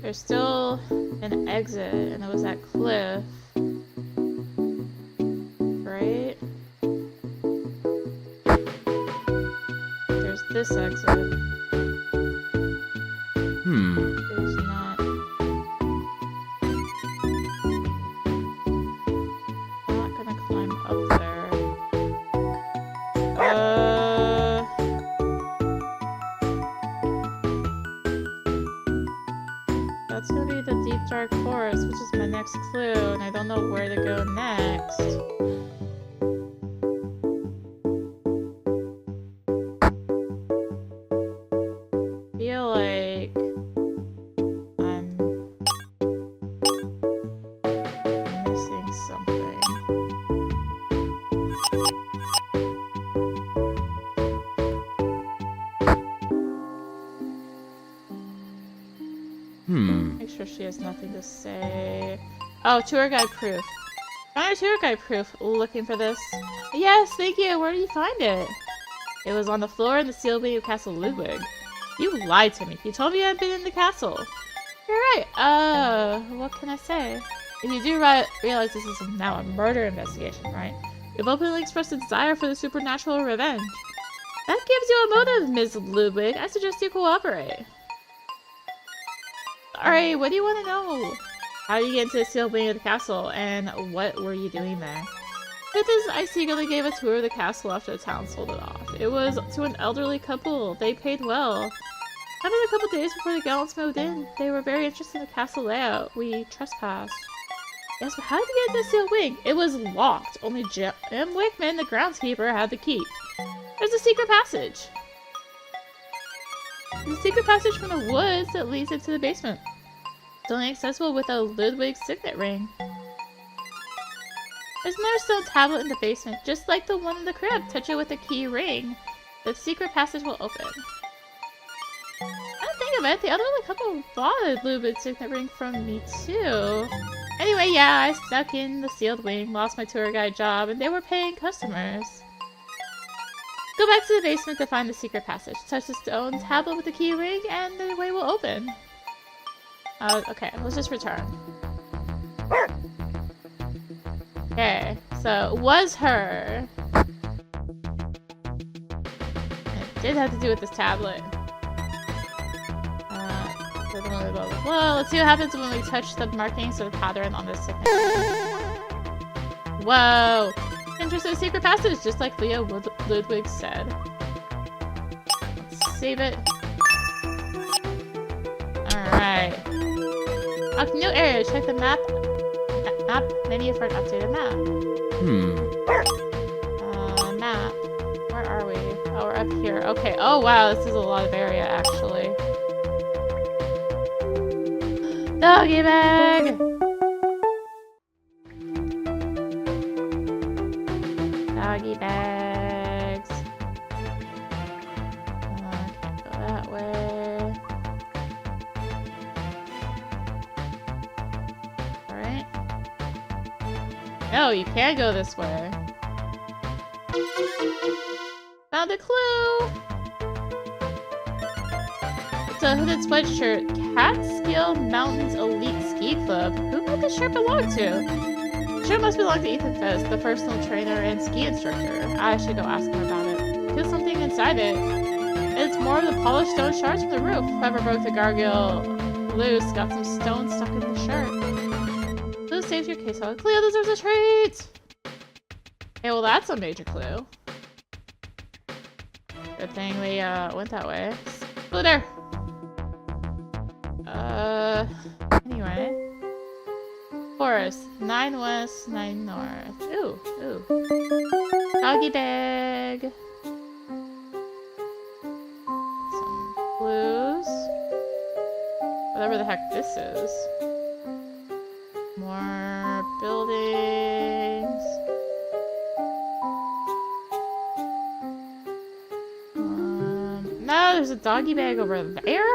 There's still an exit, and it was that cliff. Right? There's this exit. There's not. I'm not gonna climb up there. That's gonna be the deep dark forest, which is my next clue, and I don't know where to go next. I feel like I'm missing something. Make sure she has nothing to say. Oh, tour guide proof. Found a tour guide proof. Looking for this? Yes, thank you. Where did you find it? It was on the floor in the sealed wing of Castle Ludwig. You lied to me. You told me you had been in the castle. You're right. What can I say? If you do realize this is now a murder investigation, right? You've openly expressed a desire for the supernatural revenge. That gives you a motive, Ms. Ludwig. I suggest you cooperate. Alright, what do you want to know? How did you get into the sealed wing of the castle, and what were you doing there? Truth is, I secretly gave a tour of the castle after the town sold it off. It was to an elderly couple. They paid well. After a couple days before the Gallants moved in, they were very interested in the castle layout. We trespassed. Yes, but how did you get into the sealed wing? It was locked. Only Jim Wickman, the groundskeeper, had the key. There's a secret passage. There's a secret passage from the woods that leads into the basement. It's only accessible with a Ludwig signet ring. There's another stone tablet in the basement, just like the one in the crib. Touch it with a key ring. The secret passage will open. I don't think of it. The elderly couple bought a Ludwig signet ring from me too. Anyway, yeah, I snuck in the sealed wing, lost my tour guide job, and they were paying customers. Go back to the basement to find the secret passage. Touch the stone tablet with the key ring, and the way will open. Okay, let's just return. Okay, so it was her. It did have to do with this tablet. Well, let's see what happens when we touch the markings or the pattern on this signature. Whoa! Interesting secret passage, just like Leo Ludwig said. Let's save it. Alright. New area. Check the map menu for an updated map. Map. Where are we? Oh, we're up here. Okay. Oh, wow. This is a lot of area, actually. Doggy bag! Doggy bags. Can't go that way. Alright. No, you can't go this way. Found a clue! It's a hooded sweatshirt. Catskill Mountains Elite Ski Club. Who might this shirt belong to? The shirt must belong to Ethan Fest, the personal trainer and ski instructor. I should go ask him about it. Feel something inside it. It's more of the polished stone shards from the roof. Whoever broke the gargoyle loose got some stone stuck in the shirt. Clue saves your case. Cleo deserves a treat! Okay, well that's a major clue. Good thing we went that way. Clue there! Anyway. Forest. 9 west, 9 north. Ooh, ooh. Doggy bag. Some clues. Whatever the heck this is. More buildings. No, there's a doggy bag over there?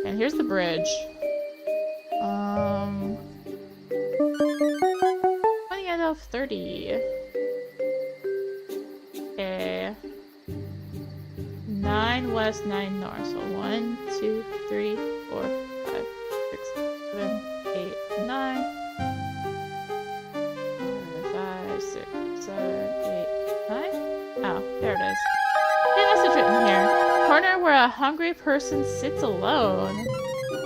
And here's the bridge. 20 out of 30. Okay. 9 west, 9 north. So 1, 2, 3, 4, 5, 6, 7, 8, 9. 5, 6, 7, 8, 9. Oh, there it is. A message written here. Corner where a hungry person sits alone.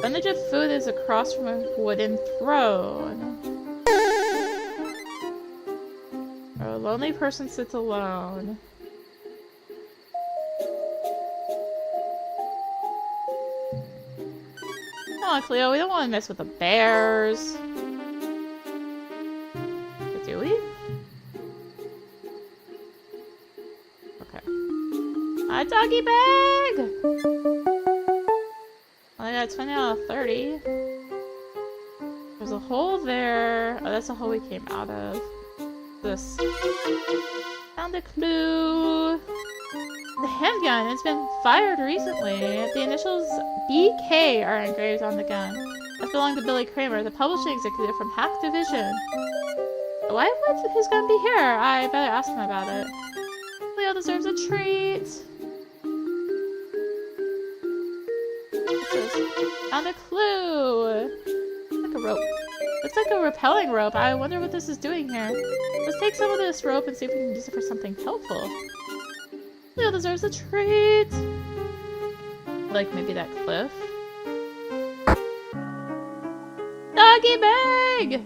Bandage of food is across from a wooden throne. Where a lonely person sits alone. Come on, Cleo, we don't want to mess with the bears. But do we? Okay. A doggy bag! I got 20 out of 30. There's a hole there. Oh, that's the hole we came out of. This. Found a clue. The handgun. It's been fired recently. The initials BK are engraved on the gun. That belonged to Billy Kramer, the publishing executive from Hack Division. Why would his gun be here? I better ask him about it. Leo deserves a treat. Found a clue! Like a rope. Looks like a rappelling rope. I wonder what this is doing here. Let's take some of this rope and see if we can use it for something helpful. Leo deserves a treat! Like maybe that cliff. Doggy bag!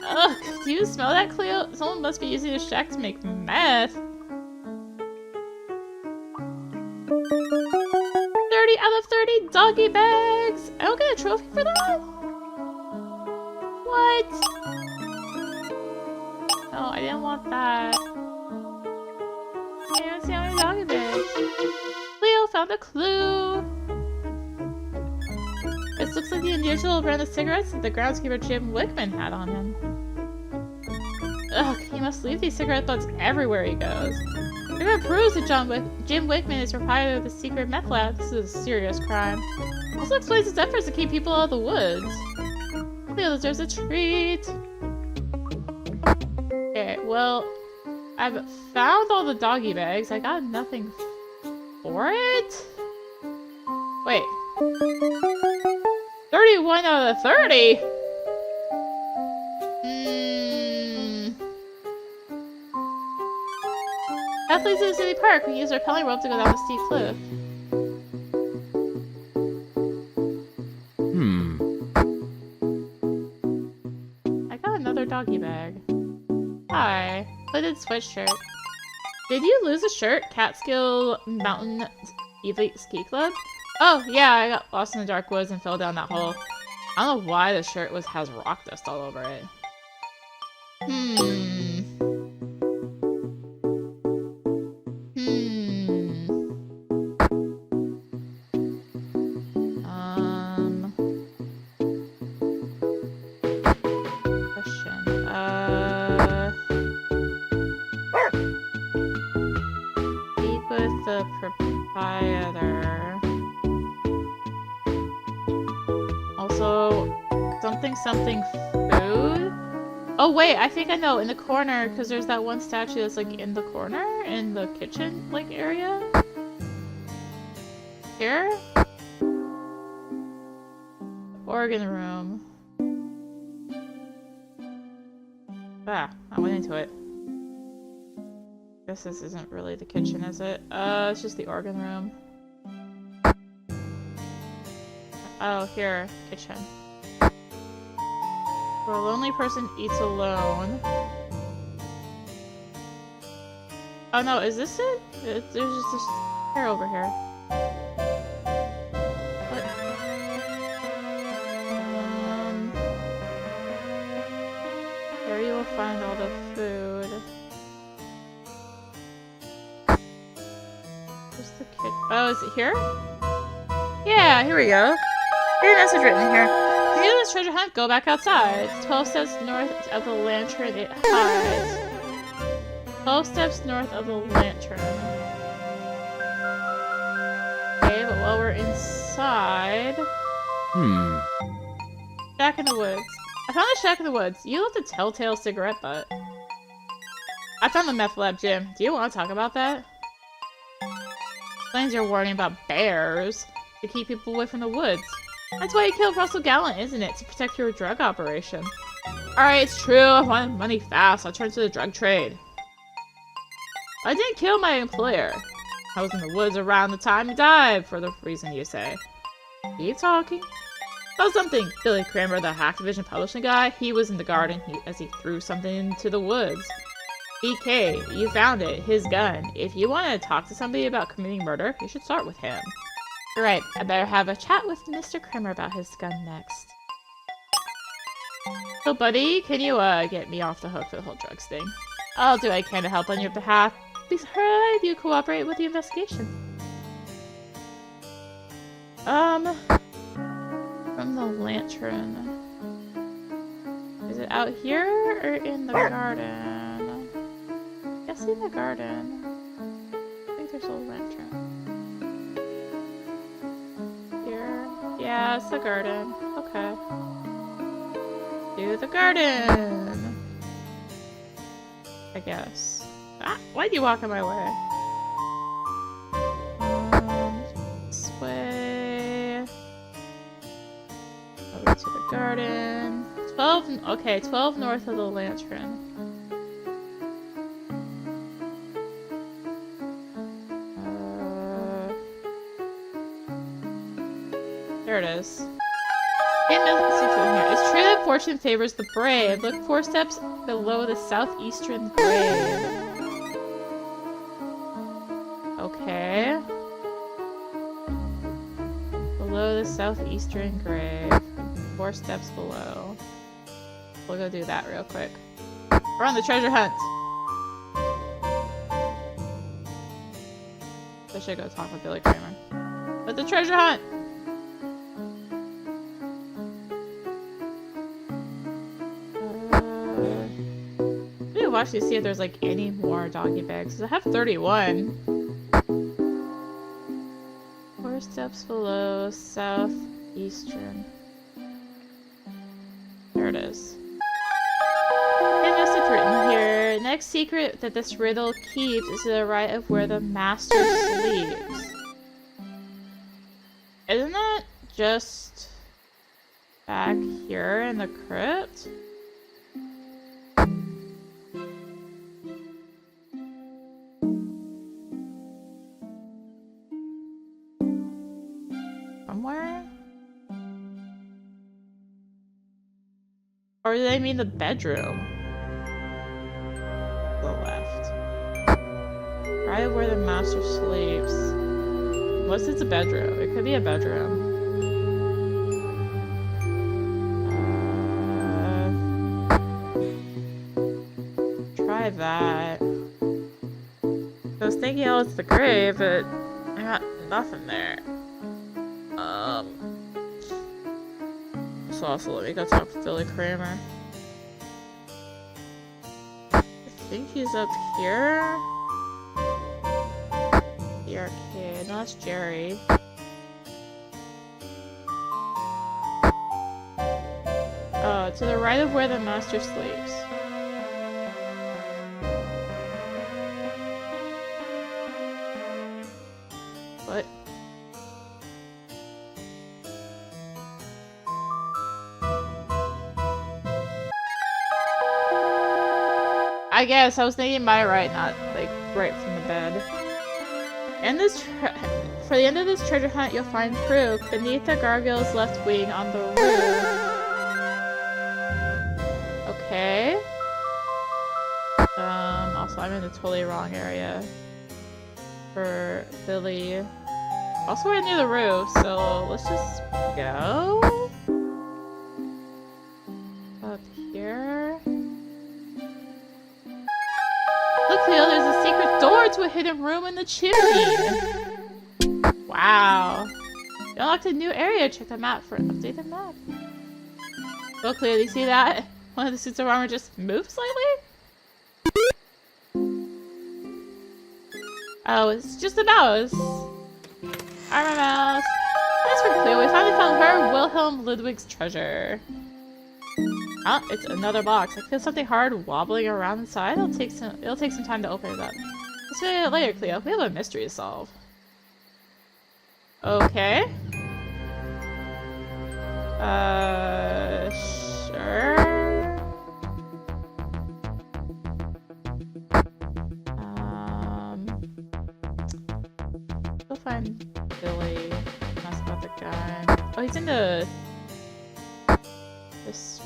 Ugh, do you smell that, Cleo? Someone must be using this shack to make meth. 30 out of 30 doggy bags! I don't get a trophy for that? What? No, I didn't want that. I didn't see how many doggy bags. Leo found a clue! This looks like the unusual brand of cigarettes that the groundskeeper Jim Wickman had on him. Ugh, he must leave these cigarette butts everywhere he goes. It proves that Jim Wickman is proprietor of the secret meth lab. This is a serious crime. Also explains his efforts to keep people out of the woods. Leo deserves a treat. Okay, well, I've found all the doggy bags. I got nothing for it? Wait. 31 out of 30? Path leads to the city park. We use our rappelling rope to go down the steep cliff. I got another doggy bag. Hi. Hooded sweatshirt. Did you lose a shirt? Catskill Mountain Elite Ski Club? Oh, yeah, I got lost in the dark woods and fell down that hole. I don't know why the shirt has rock dust all over it. Something food? Oh wait, I think I know, in the corner, because there's that one statue that's like in the corner, in the kitchen like area. Here? Organ room. Ah, I went into it. Guess this isn't really the kitchen, is it? It's just the organ room. Oh, here. Kitchen. Where a lonely person eats alone. Oh no, is this it? There's just this chair over here. What? Here you will find all the food. Where's the kitchen? Oh, is it here? Yeah, here we go. Here's a message written here. To do this treasure hunt, go back outside. 12 steps north of the lantern it hides. 12 steps north of the lantern. Okay, but while we're inside... Shack in the woods. I found a shack in the woods. You left a telltale cigarette butt. I found the meth lab, Jim. Do you want to talk about that? Explains your warning about bears to keep people away from the woods. That's why you killed Russell Gallant, isn't it? To protect your drug operation. Alright, it's true. I wanted money fast. I'll turn to the drug trade. I didn't kill my employer. I was in the woods around the time he died, for the reason you say. Keep talking. Oh, something. Billy Kramer, the Hacktivision publishing guy, he was in the garden as he threw something into the woods. BK, you found it. His gun. If you want to talk to somebody about committing murder, you should start with him. You're right. I better have a chat with Mr. Kramer about his gun next. So, buddy, can you, get me off the hook for the whole drugs thing? I'll do what I can to help on your behalf. Please hurry if you cooperate with the investigation. From the lantern. Is it out here or in the garden? I guess in the garden. I think there's a lantern. Here. Yeah, it's the garden. Okay. Do the garden! I guess. Ah, why'd you walk in my way? This way. Over to the garden. 12, okay, 12 north of the lantern. There it is. It's true that fortune favors the brave. Look 4 steps below the southeastern grave. Okay. Below the southeastern grave. 4 steps below. We'll go do that real quick. We're on the treasure hunt! I should go talk with Billy Kramer. But the treasure hunt! Watch to see if there's like any more doggy bags. I have 31. 4 steps below southeastern. There it is. And just it's written here. Next secret that this riddle keeps is to the right of where the master sleeps. Isn't that just back here in the crypt? Or do they mean the bedroom? The left. Right where the master sleeps. Unless it's a bedroom. It could be a bedroom. Try that. I was thinking, oh, it's the grave, but I got nothing there. So also let me go talk to Billy Kramer. I think he's up here. The arcade. No, that's Jerry. Oh, to the right of where the master sleeps. What? I guess I was thinking my right, not like right from the bed. And for the end of this treasure hunt, you'll find proof beneath the gargoyle's left wing on the roof. Okay. Also, I'm in the totally wrong area for Billy. Also, we're near the roof, so let's just go up here. Look, Cleo, there's a secret door to a hidden room in the chimney. Wow. You unlocked a new area. Check the map for an updated map. Well, Cleo, do you see that? One of the suits of armor just moved slightly? Oh, it's just a mouse. Armor mouse. That's for Cleo. We finally found her Wilhelm Ludwig's treasure. Oh, it's another box. I feel something hard wobbling around inside. It'll take some time to open it up. Let's figure it out later, Cleo. We have a mystery to solve. Okay. Sure. Go find Billy. Ask about the gun. Oh, he's in this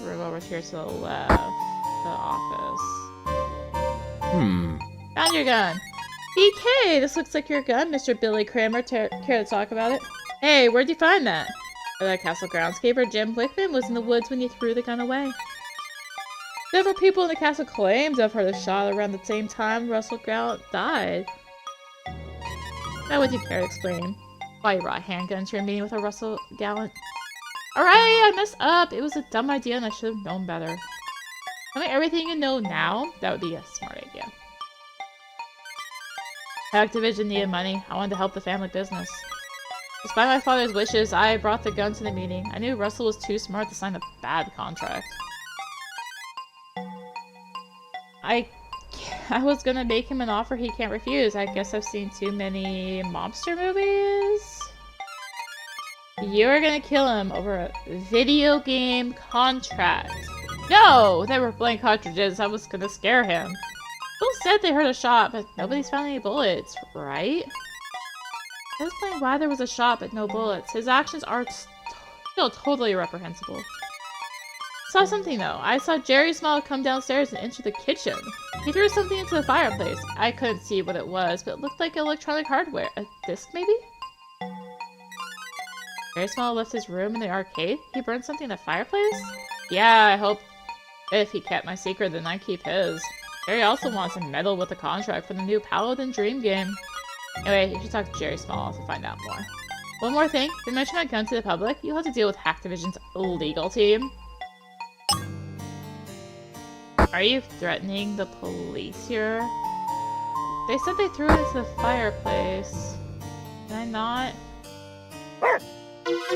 room over here to the left. The office. Found your gun. BK! This looks like your gun, Mr. Billy Kramer. Care to talk about it? Hey, where'd you find that? The castle groundskeeper, Jim Wickman, was in the woods when you threw the gun away. Several people in the castle claimed to have heard a shot around the same time Russell Gallant died. Now would you care to explain why you brought a handgun to your meeting with a Russell Gallant? Alright, I messed up. It was a dumb idea and I should have known better. Tell me everything you know now. That would be a smart idea. Activision needed money. I wanted to help the family business. Despite my father's wishes, I brought the gun to the meeting. I knew Russell was too smart to sign a bad contract. I was gonna make him an offer he can't refuse. I guess I've seen too many mobster movies. You were gonna kill him over a video game contract. No! They were blank cartridges. I was gonna scare him. People said they heard a shot, but nobody's found any bullets, right? Let's explain why there was a shot but no bullets. His actions are still totally reprehensible. Saw something though. I saw Jerry Small come downstairs and enter the kitchen. He threw something into the fireplace. I couldn't see what it was, but it looked like electronic hardware. A disc, maybe? Jerry Small left his room in the arcade? He burned something in the fireplace? Yeah, I hope if he kept my secret, then I keep his. Jerry also wants to meddle with the contract for the new Paladin Dream game. Anyway, you should talk to Jerry Small to find out more. One more thing. If you mention my gun to the public, you'll have to deal with Hacktivision's legal team. Are you threatening the police here? They said they threw it into the fireplace. Can I not?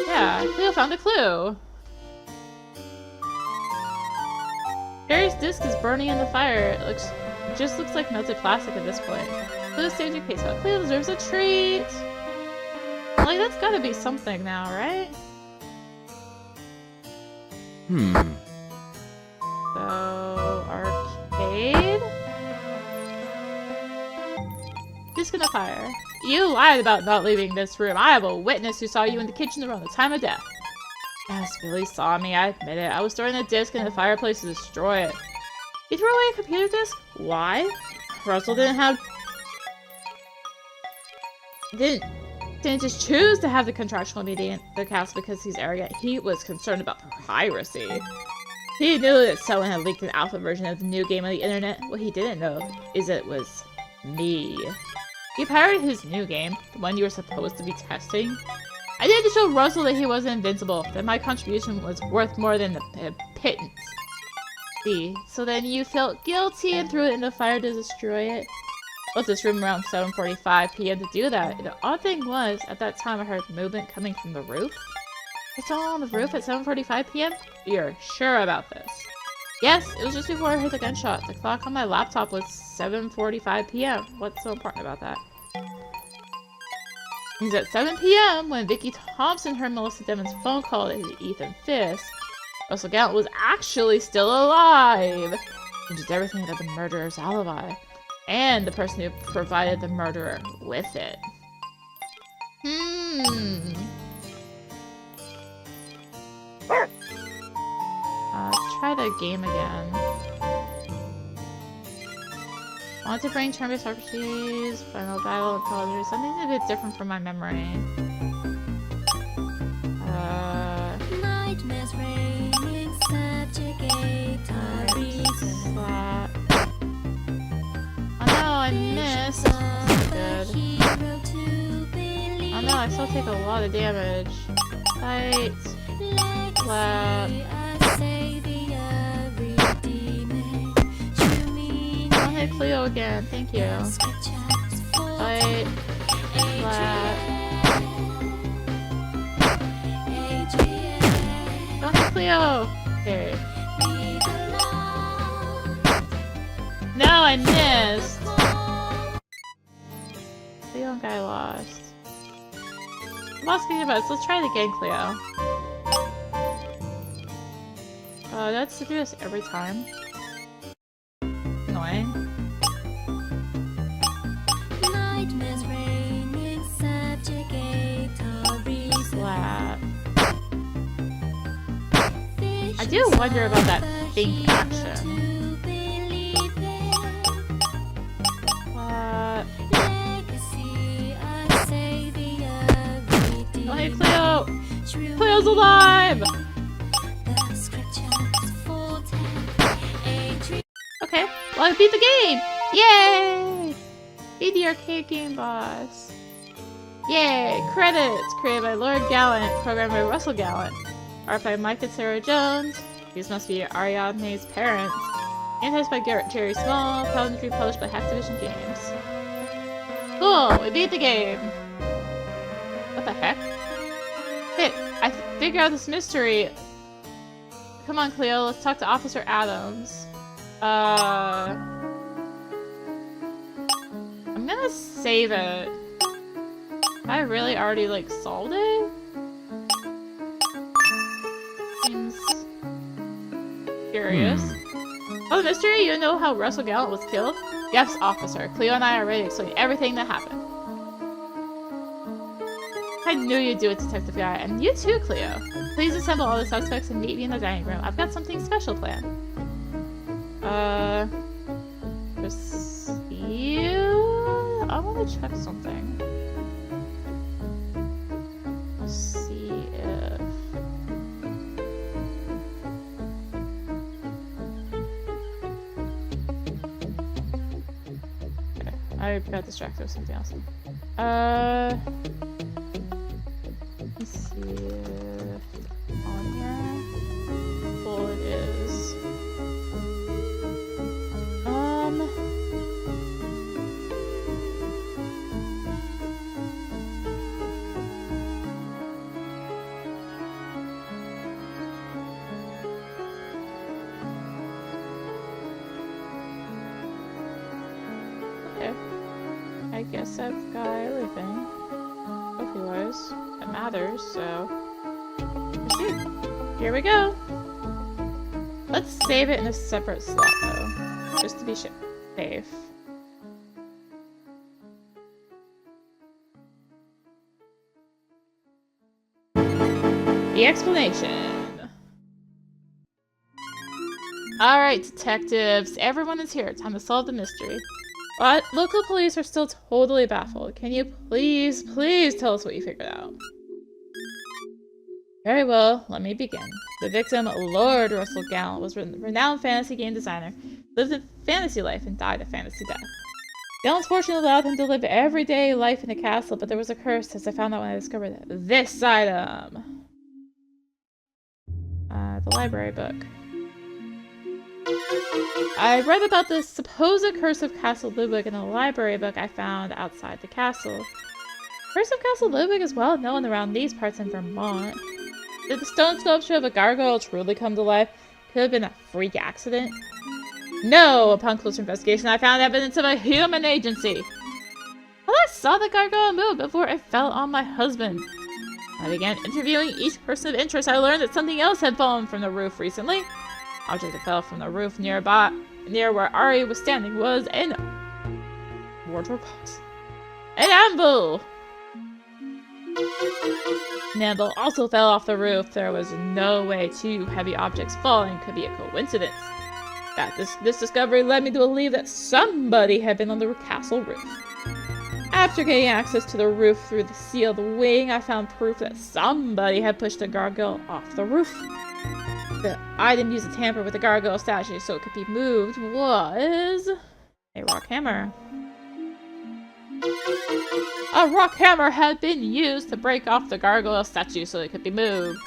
Yeah, Cleo found a clue. Jerry's disc is burning in the fire. It just looks like melted plastic at this point. Cleo saved your case. Well, Cleo deserves a treat. Like, that's gotta be something now, right? So, arcade? Disc in the fire. You lied about not leaving this room. I have a witness who saw you in the kitchen around the time of death. Yes, Billy saw me, I admit it. I was throwing a disc in the fireplace to destroy it. You threw away a computer disc? Why? Russell didn't just choose to have the contractual meeting in the castle because he's arrogant. He was concerned about piracy. He knew that someone had leaked an alpha version of the new game on the internet. What he didn't know is it was me. You pirated his new game, the one you were supposed to be testing. I needed to show Russell that he wasn't invincible, that my contribution was worth more than the pittance. See, so then you felt guilty and threw it in the fire to destroy it. I left this room around 7:45 p.m. to do that. The odd thing was, at that time I heard movement coming from the roof. I saw on the roof at 7:45 p.m.? You're sure about this? Yes, it was just before I heard the gunshot. The clock on my laptop was 7:45 p.m. What's so important about that? It was at 7 p.m. when Vicky Thompson heard Melissa Demon's phone call to Ethan Fisk. Russell Gallant was actually still alive! Changes everything about the murderer's alibi. And the person who provided the murderer with it. Let's try the game again. Want to bring turn-based RPGs, final battle, and colors. Something a bit different from my memory. Nightmares raining, subjugate, Slap. Oh no, I missed. Good. Oh no, I still take a lot of damage. Fight. Slap. I'll hit Cleo again, thank you. Fight. Slap. Don't hit Cleo! Okay. No, I missed! Cleo and Guy lost. Lost speaking about this. Let's try it again, Cleo. That's to do this every time. Annoying. Nightmares raining, subjugate, Slap. I do wonder about that think action. Oh, hey, Cleo! Cleo's alive! Okay, well, I beat the game! Yay! Beat the arcade game boss. Yay! Credits! Created by Lord Gallant, programmed by Russell Gallant. Art by Mike and Sarah Jones. These must be Ariadne's parents. Animated by Jerry Small. Paladin published by Activision Games. Cool! We beat the game! What the heck? Hey, I figured out this mystery. Come on, Cleo, let's talk to Officer Adams. I'm gonna save it. I really already, like, solved it? Seems curious. Oh, the mystery? You know how Russell Gallant was killed? Yes, officer. Cleo and I are ready to explain everything that happened. I knew you'd do it, Detective Guy. And you too, Cleo. Please assemble all the suspects and meet me in the dining room. I've got something special planned. Just you? I want to check something. See if... Okay, I got distracted with something else. Let's see if on here. Well, it is. Okay. I guess I've got everything. Trophy-wise. It matters, so proceed. Here we go. Let's save it in a separate slot though, just to be safe. The explanation. Alright, detectives. Everyone is here. Time to solve the mystery. But local police are still totally baffled. Can you please tell us what you figured out? Very well, let me begin. The victim, Lord Russell Gallant, was a renowned fantasy game designer, lived a fantasy life and died a fantasy death. Gallant's fortune allowed him to live everyday life in the castle, but there was a curse, as I found out when I discovered this item. The library book. I read about the supposed curse of Castle Ludwig in a library book I found outside the castle. Curse of Castle Ludwig is well known around these parts in Vermont. Did the stone sculpture of a gargoyle truly come to life? Could have been a freak accident? No! Upon closer investigation, I found evidence of a human agency! Well, I saw the gargoyle move before it fell on my husband. I began interviewing each person of interest. I learned that something else had fallen from the roof recently. Object that fell from the roof nearby near where Ari was standing was an wardrobe box. An anvil! An anvil also fell off the roof. There was no way two heavy objects falling could be a coincidence. This discovery led me to believe that somebody had been on the castle roof. After getting access to the roof through the sealed wing, I found proof that somebody had pushed a gargoyle off the roof. The item used to tamper with the gargoyle statue so it could be moved was a rock hammer. A rock hammer had been used to break off the gargoyle statue so it could be moved.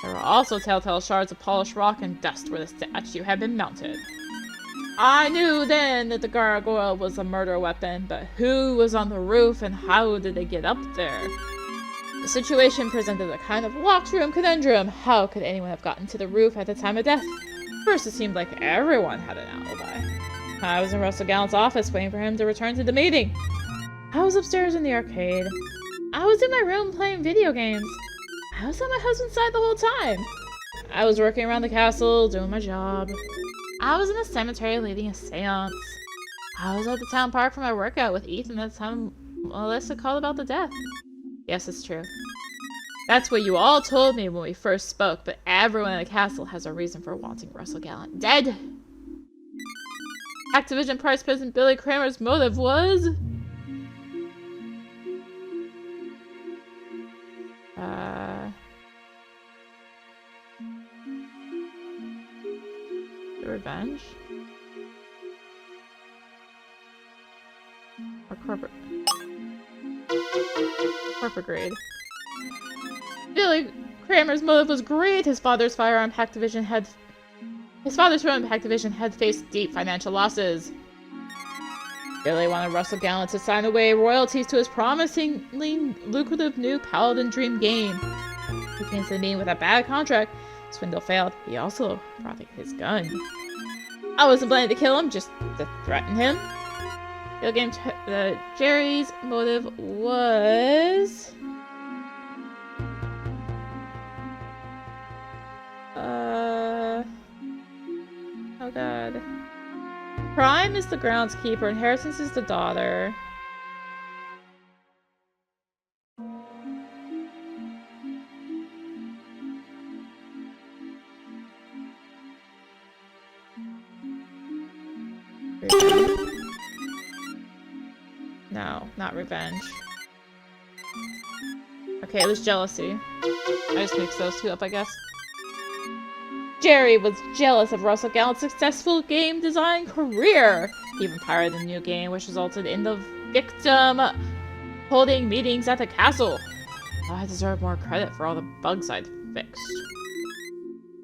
There were also telltale shards of polished rock and dust where the statue had been mounted. I knew then that the gargoyle was a murder weapon, but who was on the roof and how did they get up there? The situation presented a kind of locked room conundrum. How could anyone have gotten to the roof at the time of death? First, it seemed like everyone had an alibi. I was in Russell Gallant's office waiting for him to return to the meeting. I was upstairs in the arcade. I was in my room playing video games. I was on my husband's side the whole time. I was working around the castle, doing my job. I was in a cemetery leading a seance. I was at the town park for my workout with Ethan at the time Melissa called about the death. Yes, it's true. That's what you all told me when we first spoke, but everyone in the castle has a reason for wanting Russell Gallant dead. Activision Price President Billy Kramer's motive was... revenge? Or corporate greed. Billy Kramer's motive was greed. His father's firearm hack division had faced deep financial losses. Billy wanted Russell Gallant to sign away royalties to his promisingly lucrative new Paladin Dream game. He came to the meeting with a bad contract. Swindle failed. He also brought his gun. I wasn't planning to kill him, just to threaten him. Jerry's motive was... Oh god. Prime is the groundskeeper, Inheritance is the daughter. No, not revenge. Okay, it was jealousy. I just mixed those two up, I guess. Jerry was jealous of Russell Gallant's successful game design career. He even pirated the new game, which resulted in the victim holding meetings at the castle. I deserve more credit for all the bugs I'd fixed.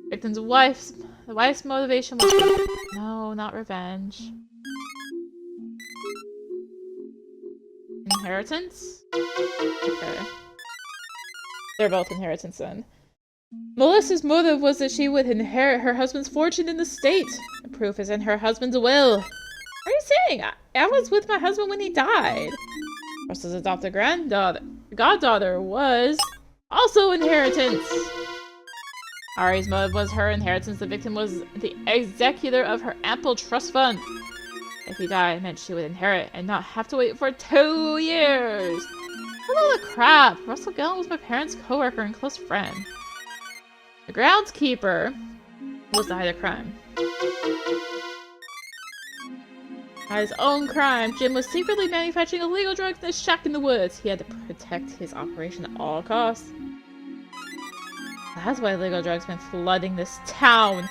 Victim's the wife's motivation was... No, not revenge. Inheritance? Okay. They're both inheritance then. Melissa's motive was that she would inherit her husband's fortune in the state. The proof is in her husband's will. What are you saying? I was with my husband when he died. Russell's adopted goddaughter was also inheritance. Ari's motive was her inheritance. The victim was the executor of her ample trust fund. If he died, it meant she would inherit and not have to wait for 2 years. What all the crap? Russell Gallant was my parents' co-worker and close friend. The groundskeeper was the height of crime. By his own crime, Jim was secretly manufacturing illegal drugs in a shack in the woods. He had to protect his operation at all costs. That's why illegal drugs have been flooding this town.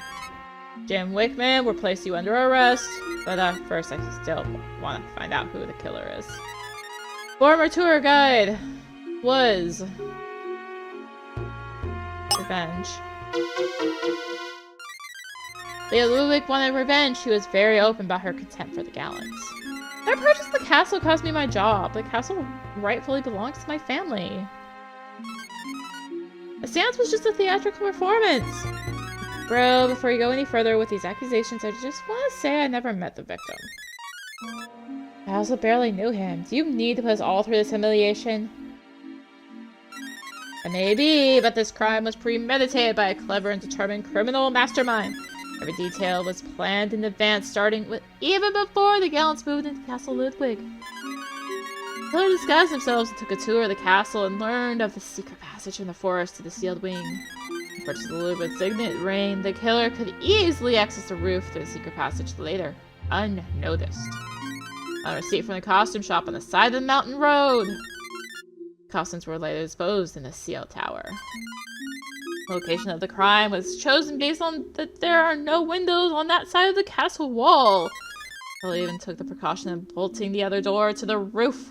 Jim Wickman will place you under arrest. But first, I still want to find out who the killer is. Former tour guide was... revenge. Leah Ludwig wanted revenge. She was very open about her contempt for the Gallants. Their purchase of the castle cost me my job. The castle rightfully belongs to my family. The seance was just a theatrical performance. Bro, before you go any further with these accusations, I just want to say I never met the victim. I also barely knew him. Do you need to put us all through this humiliation? Maybe, but this crime was premeditated by a clever and determined criminal mastermind. Every detail was planned in advance, starting with even before the Gallants moved into Castle Ludwig. The killer disguised themselves and took a tour of the castle and learned of the secret passage from the forest to the sealed wing. Purchased the Ludwig signet ring, the killer could easily access the roof through the secret passage later, unnoticed. A receipt from the costume shop on the side of the mountain road. Costumes were later disposed in the seal tower. The location of the crime was chosen based on that there are no windows on that side of the castle wall. They even took the precaution of bolting the other door to the roof.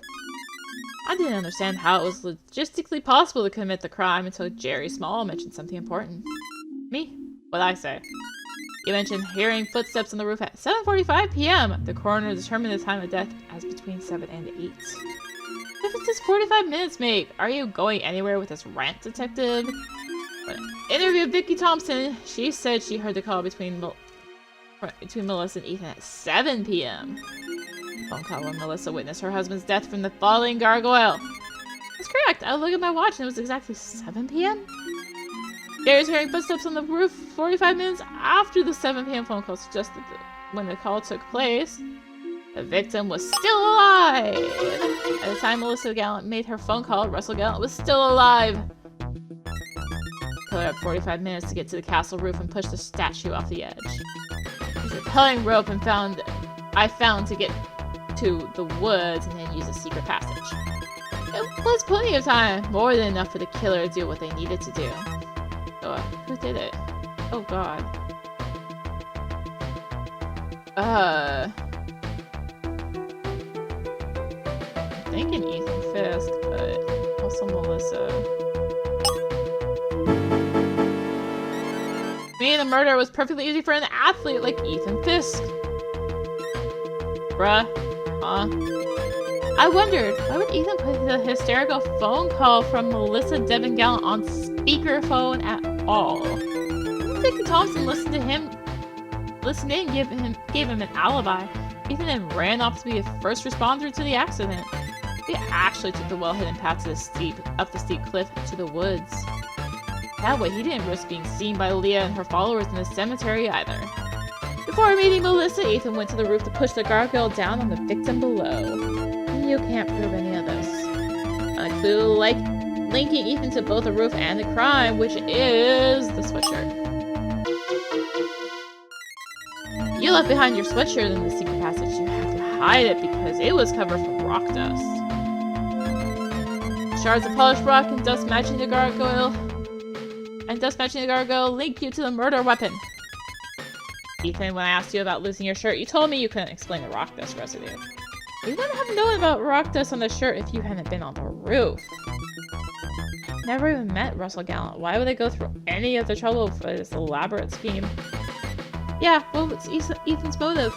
I didn't understand how it was logistically possible to commit the crime until Jerry Small mentioned something important. Me? What'd I say? He mentioned hearing footsteps on the roof at 7:45 p.m. The coroner determined the time of death as between 7 and 8. What difference does 45 minutes make? Are you going anywhere with this rant, detective? When I interviewed Vicky Thompson, she said she heard the call between Melissa and Ethan at 7 p.m. Phone call when Melissa witnessed her husband's death from the falling gargoyle. That's correct. I looked at my watch and it was exactly 7 p.m. Jerry was hearing footsteps on the roof 45 minutes after the 7 p.m. phone call suggested that when the call took place, the victim was still alive. At the time Melissa Gallant made her phone call, Russell Gallant was still alive. The killer had 45 minutes to get to the castle roof and push the statue off the edge. There's a repelling rope I found to get to the woods and then use a secret passage. It was plenty of time, more than enough for the killer to do what they needed to do. So, who did it? Oh god. I'm thinking Ethan Fisk, but also Melissa. Me, the murder was perfectly easy for an athlete like Ethan Fisk. Bruh. Huh? I wondered, why would Ethan put the hysterical phone call from Melissa Devon Gallant on speakerphone at all? Vicky Thompson listened in, gave him an alibi. Ethan then ran off to be a first responder to the accident. He actually took the well-hidden path up the steep cliff to the woods. That way, he didn't risk being seen by Leah and her followers in the cemetery either. Before meeting Melissa, Ethan went to the roof to push the gargoyle down on the victim below. You can't prove any of this. A clue linking Ethan to both the roof and the crime, which is the sweatshirt. You left behind your sweatshirt in the secret passage. You had to hide it because it was covered from rock dust. Shards of polished rock and dust matching the gargoyle link you to the murder weapon. Ethan, when I asked you about losing your shirt, you told me you couldn't explain the rock dust residue. You wouldn't have known about rock dust on the shirt if you hadn't been on the roof. Never even met Russell Gallant. Why would they go through any of the trouble for this elaborate scheme? Yeah, what was Ethan's motive?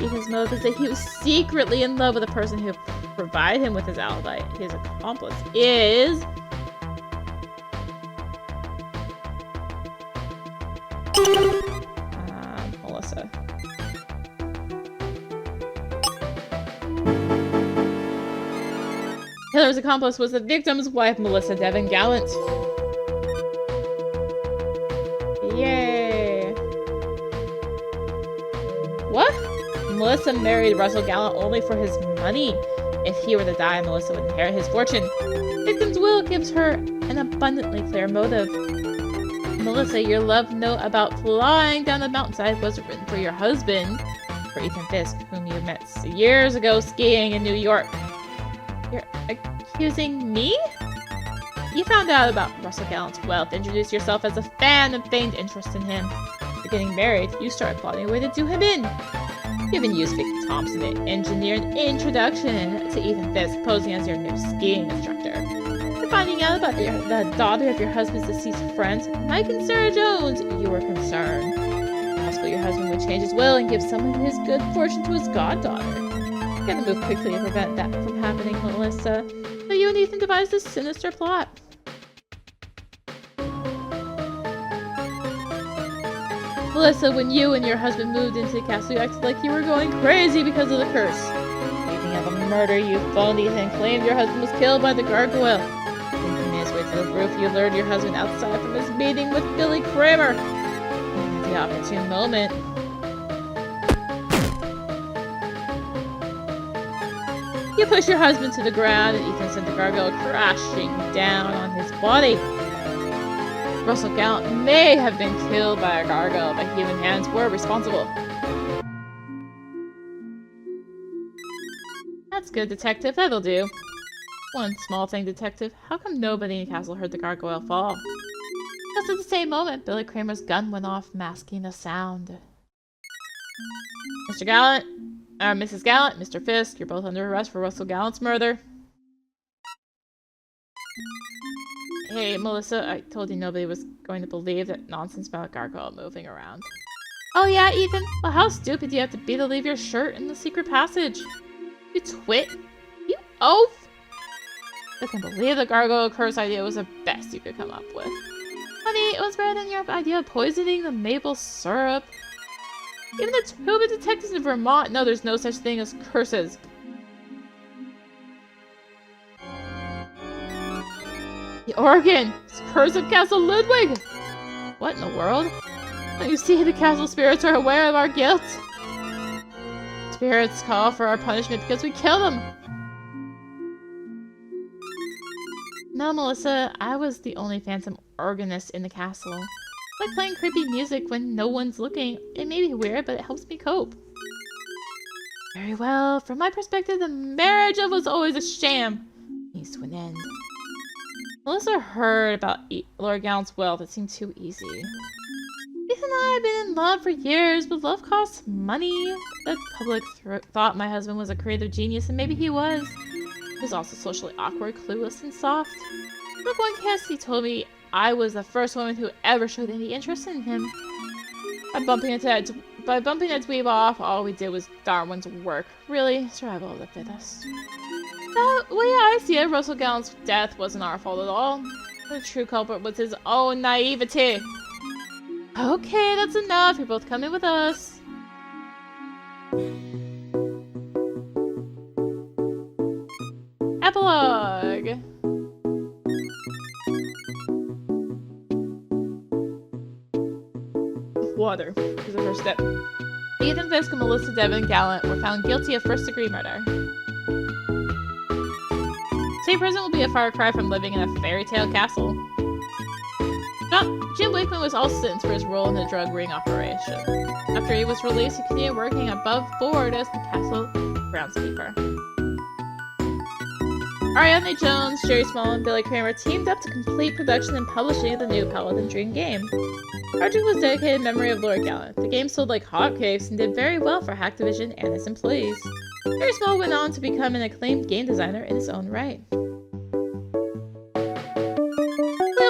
Ethan's motive is that he was secretly in love with the person who provided him with his alibi. His accomplice is... Melissa. Killer's accomplice was the victim's wife, Melissa Devon Gallant. Yay. What? Melissa married Russell Gallant only for his money. If he were to die, Melissa would inherit his fortune. Victim's will gives her an abundantly clear motive. Melissa, your love note about flying down the mountainside was written for your husband, for Ethan Fisk, whom you met years ago skiing in New York. You're accusing me? You found out about Russell Gallant's wealth, introduced yourself as a fan and feigned interest in him. After getting married, you started plotting a way to do him in. You even used Vicky Thompson to engineer an introduction to Ethan Fisk, posing as your new skiing instructor. After finding out about the daughter of your husband's deceased friend, Mike and Sarah Jones, you were concerned. Possibly your husband would change his will and give some of his good fortune to his goddaughter. You had to move quickly to prevent that from happening, Melissa. So you and Ethan devised this sinister plot. Melissa, when you and your husband moved into the castle, you acted like you were going crazy because of the curse. Speaking of a murder, you phoned Ethan and claimed your husband was killed by the gargoyle. When he made his way to the roof, you lured your husband outside from his meeting with Billy Kramer. the opportune moment. You push your husband to the ground, and Ethan sent the gargoyle crashing down on his body. Russell Gallant may have been killed by a gargoyle, but human hands were responsible. That's good, Detective. That'll do. One small thing, Detective. How come nobody in the castle heard the gargoyle fall? Just at the same moment, Billy Kramer's gun went off, masking the sound. Mr. Gallant, Mrs. Gallant, Mr. Fisk, you're both under arrest for Russell Gallant's murder. Hey, Melissa, I told you nobody was going to believe that nonsense about a gargoyle moving around. Oh yeah, Ethan? Well, how stupid do you have to be to leave your shirt in the secret passage? You twit. You oaf! I can believe the gargoyle curse idea was the best you could come up with. Honey, it was better than your idea of poisoning the maple syrup. Even the two detectives in Vermont know there's no such thing as curses. The Oregon! It's curse of Castle Ludwig! What in the world? Don't you see the castle spirits are aware of our guilt? Spirits call for our punishment because we killed them! No, Melissa, I was the only phantom organist in the castle. I like playing creepy music when no one's looking. It may be weird, but it helps me cope. Very well. From my perspective, the marriage was always a sham. Needs to an end. Melissa heard about Lord Gallant's wealth. It seemed too easy. Ethan and I have been in love for years, but love costs money. The public thought my husband was a creative genius, and maybe he was. He was also socially awkward, clueless, and soft. Look, one case he told me I was the first woman who ever showed any interest in him. By bumping that dweeb off, all we did was Darwin's work. Really, survival of the fittest. The way I see it, Russell Gallant's death wasn't our fault at all. The true culprit was his own naivety. Okay, that's enough. You're both coming with us. Epilogue. Water is the first step. Ethan Fisk and Melissa Devon Gallant were found guilty of first-degree murder. State prison will be a far cry from living in a fairy tale castle. Jim Wakeman was also sentenced for his role in the drug ring operation. After he was released, he continued working above board as the castle groundskeeper. Ariadne Jones, Jerry Small, and Billy Kramer teamed up to complete production and publishing of the new Paladin Dream game. The project was dedicated in memory of Lord Gallant. The game sold like hotcakes and did very well for Activision and its employees. Jerry Small went on to become an acclaimed game designer in his own right. We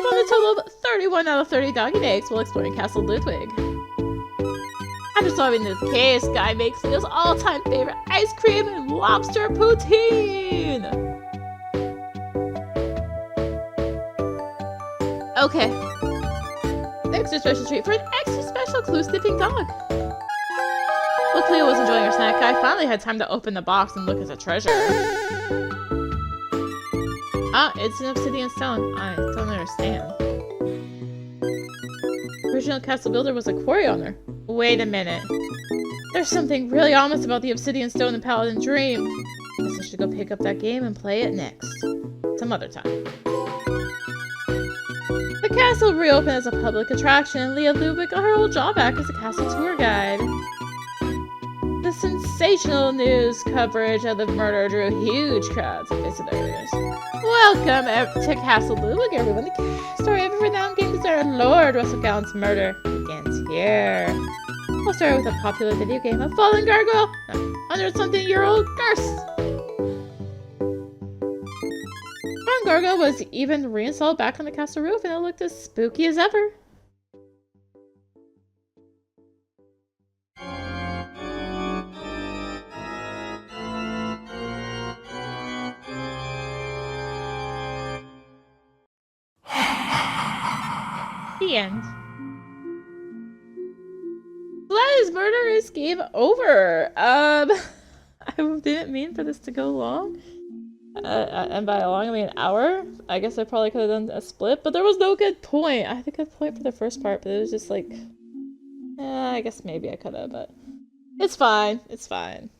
have on a total of 31 out of 30 doggy eggs while exploring Castle Ludwig. After solving this case, Guy makes Leo's all-time favorite ice cream and lobster poutine! Okay. Extra special treat for an extra special clue-sniffing dog. While Cleo was enjoying her snack, Guy finally had time to open the box and look at the treasure. Ah, it's an obsidian stone. I don't understand. The original castle builder was a quarry owner. Wait a minute. There's something really ominous about the obsidian stone in Paladin Dream. Guess I should go pick up that game and play it next. Some other time. The castle reopened as a public attraction, and Leah Ludwig got her old job back as a castle tour guide. The sensational news coverage of the murder drew huge crowds of visitors. Welcome to Castle Ludwig, everyone. The story of a renowned game designer Lord Russell Gallant's murder begins here. We'll start with a popular video game, a fallen gargoyle, a 100-something-year-old curse. One gargoyle was even reinstalled back on the castle roof, and it looked as spooky as ever. The end. So that is Murder is Game Over. I didn't mean for this to go long. And by long, I mean an hour. I guess I probably could have done a split, but there was no good point. I had a good point for the first part, but it was just like I guess maybe I could have, but it's fine. It's fine.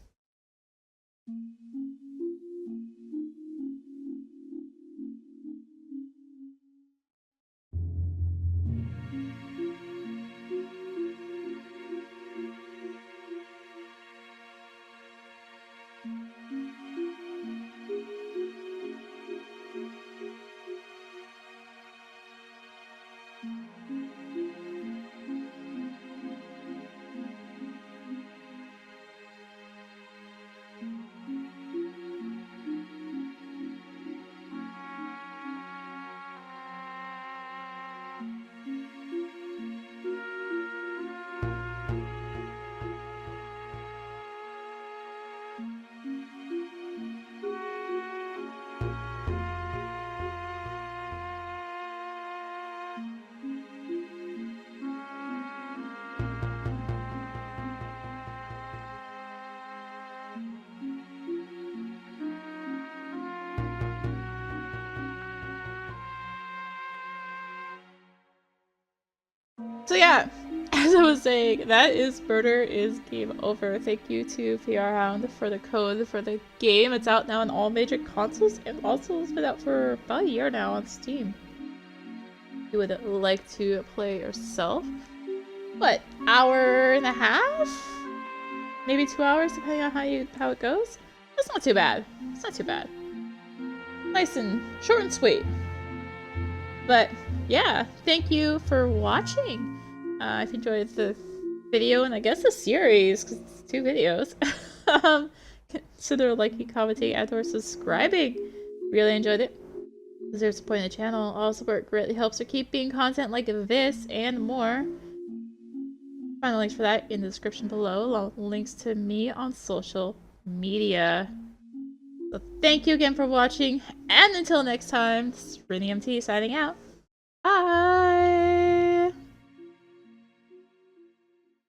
So yeah, as I was saying, that is Murder is Game Over. Thank you to PR Hound for the code for the game. It's out now on all major consoles and also it's been out for about a year now on Steam. If you would like to play yourself. What, hour and a half? Maybe 2 hours depending on how it goes? That's not too bad. It's not too bad. Nice and short and sweet. But yeah, thank you for watching. If you enjoyed the video and I guess the series, because it's 2 videos, consider liking, commenting, and or subscribing. Really enjoyed it. Deserve supporting the channel. All support greatly helps her keep being content like this and more. Find the links for that in the description below, along with links to me on social media. So thank you again for watching, and until next time, this is rinimt signing out. Bye!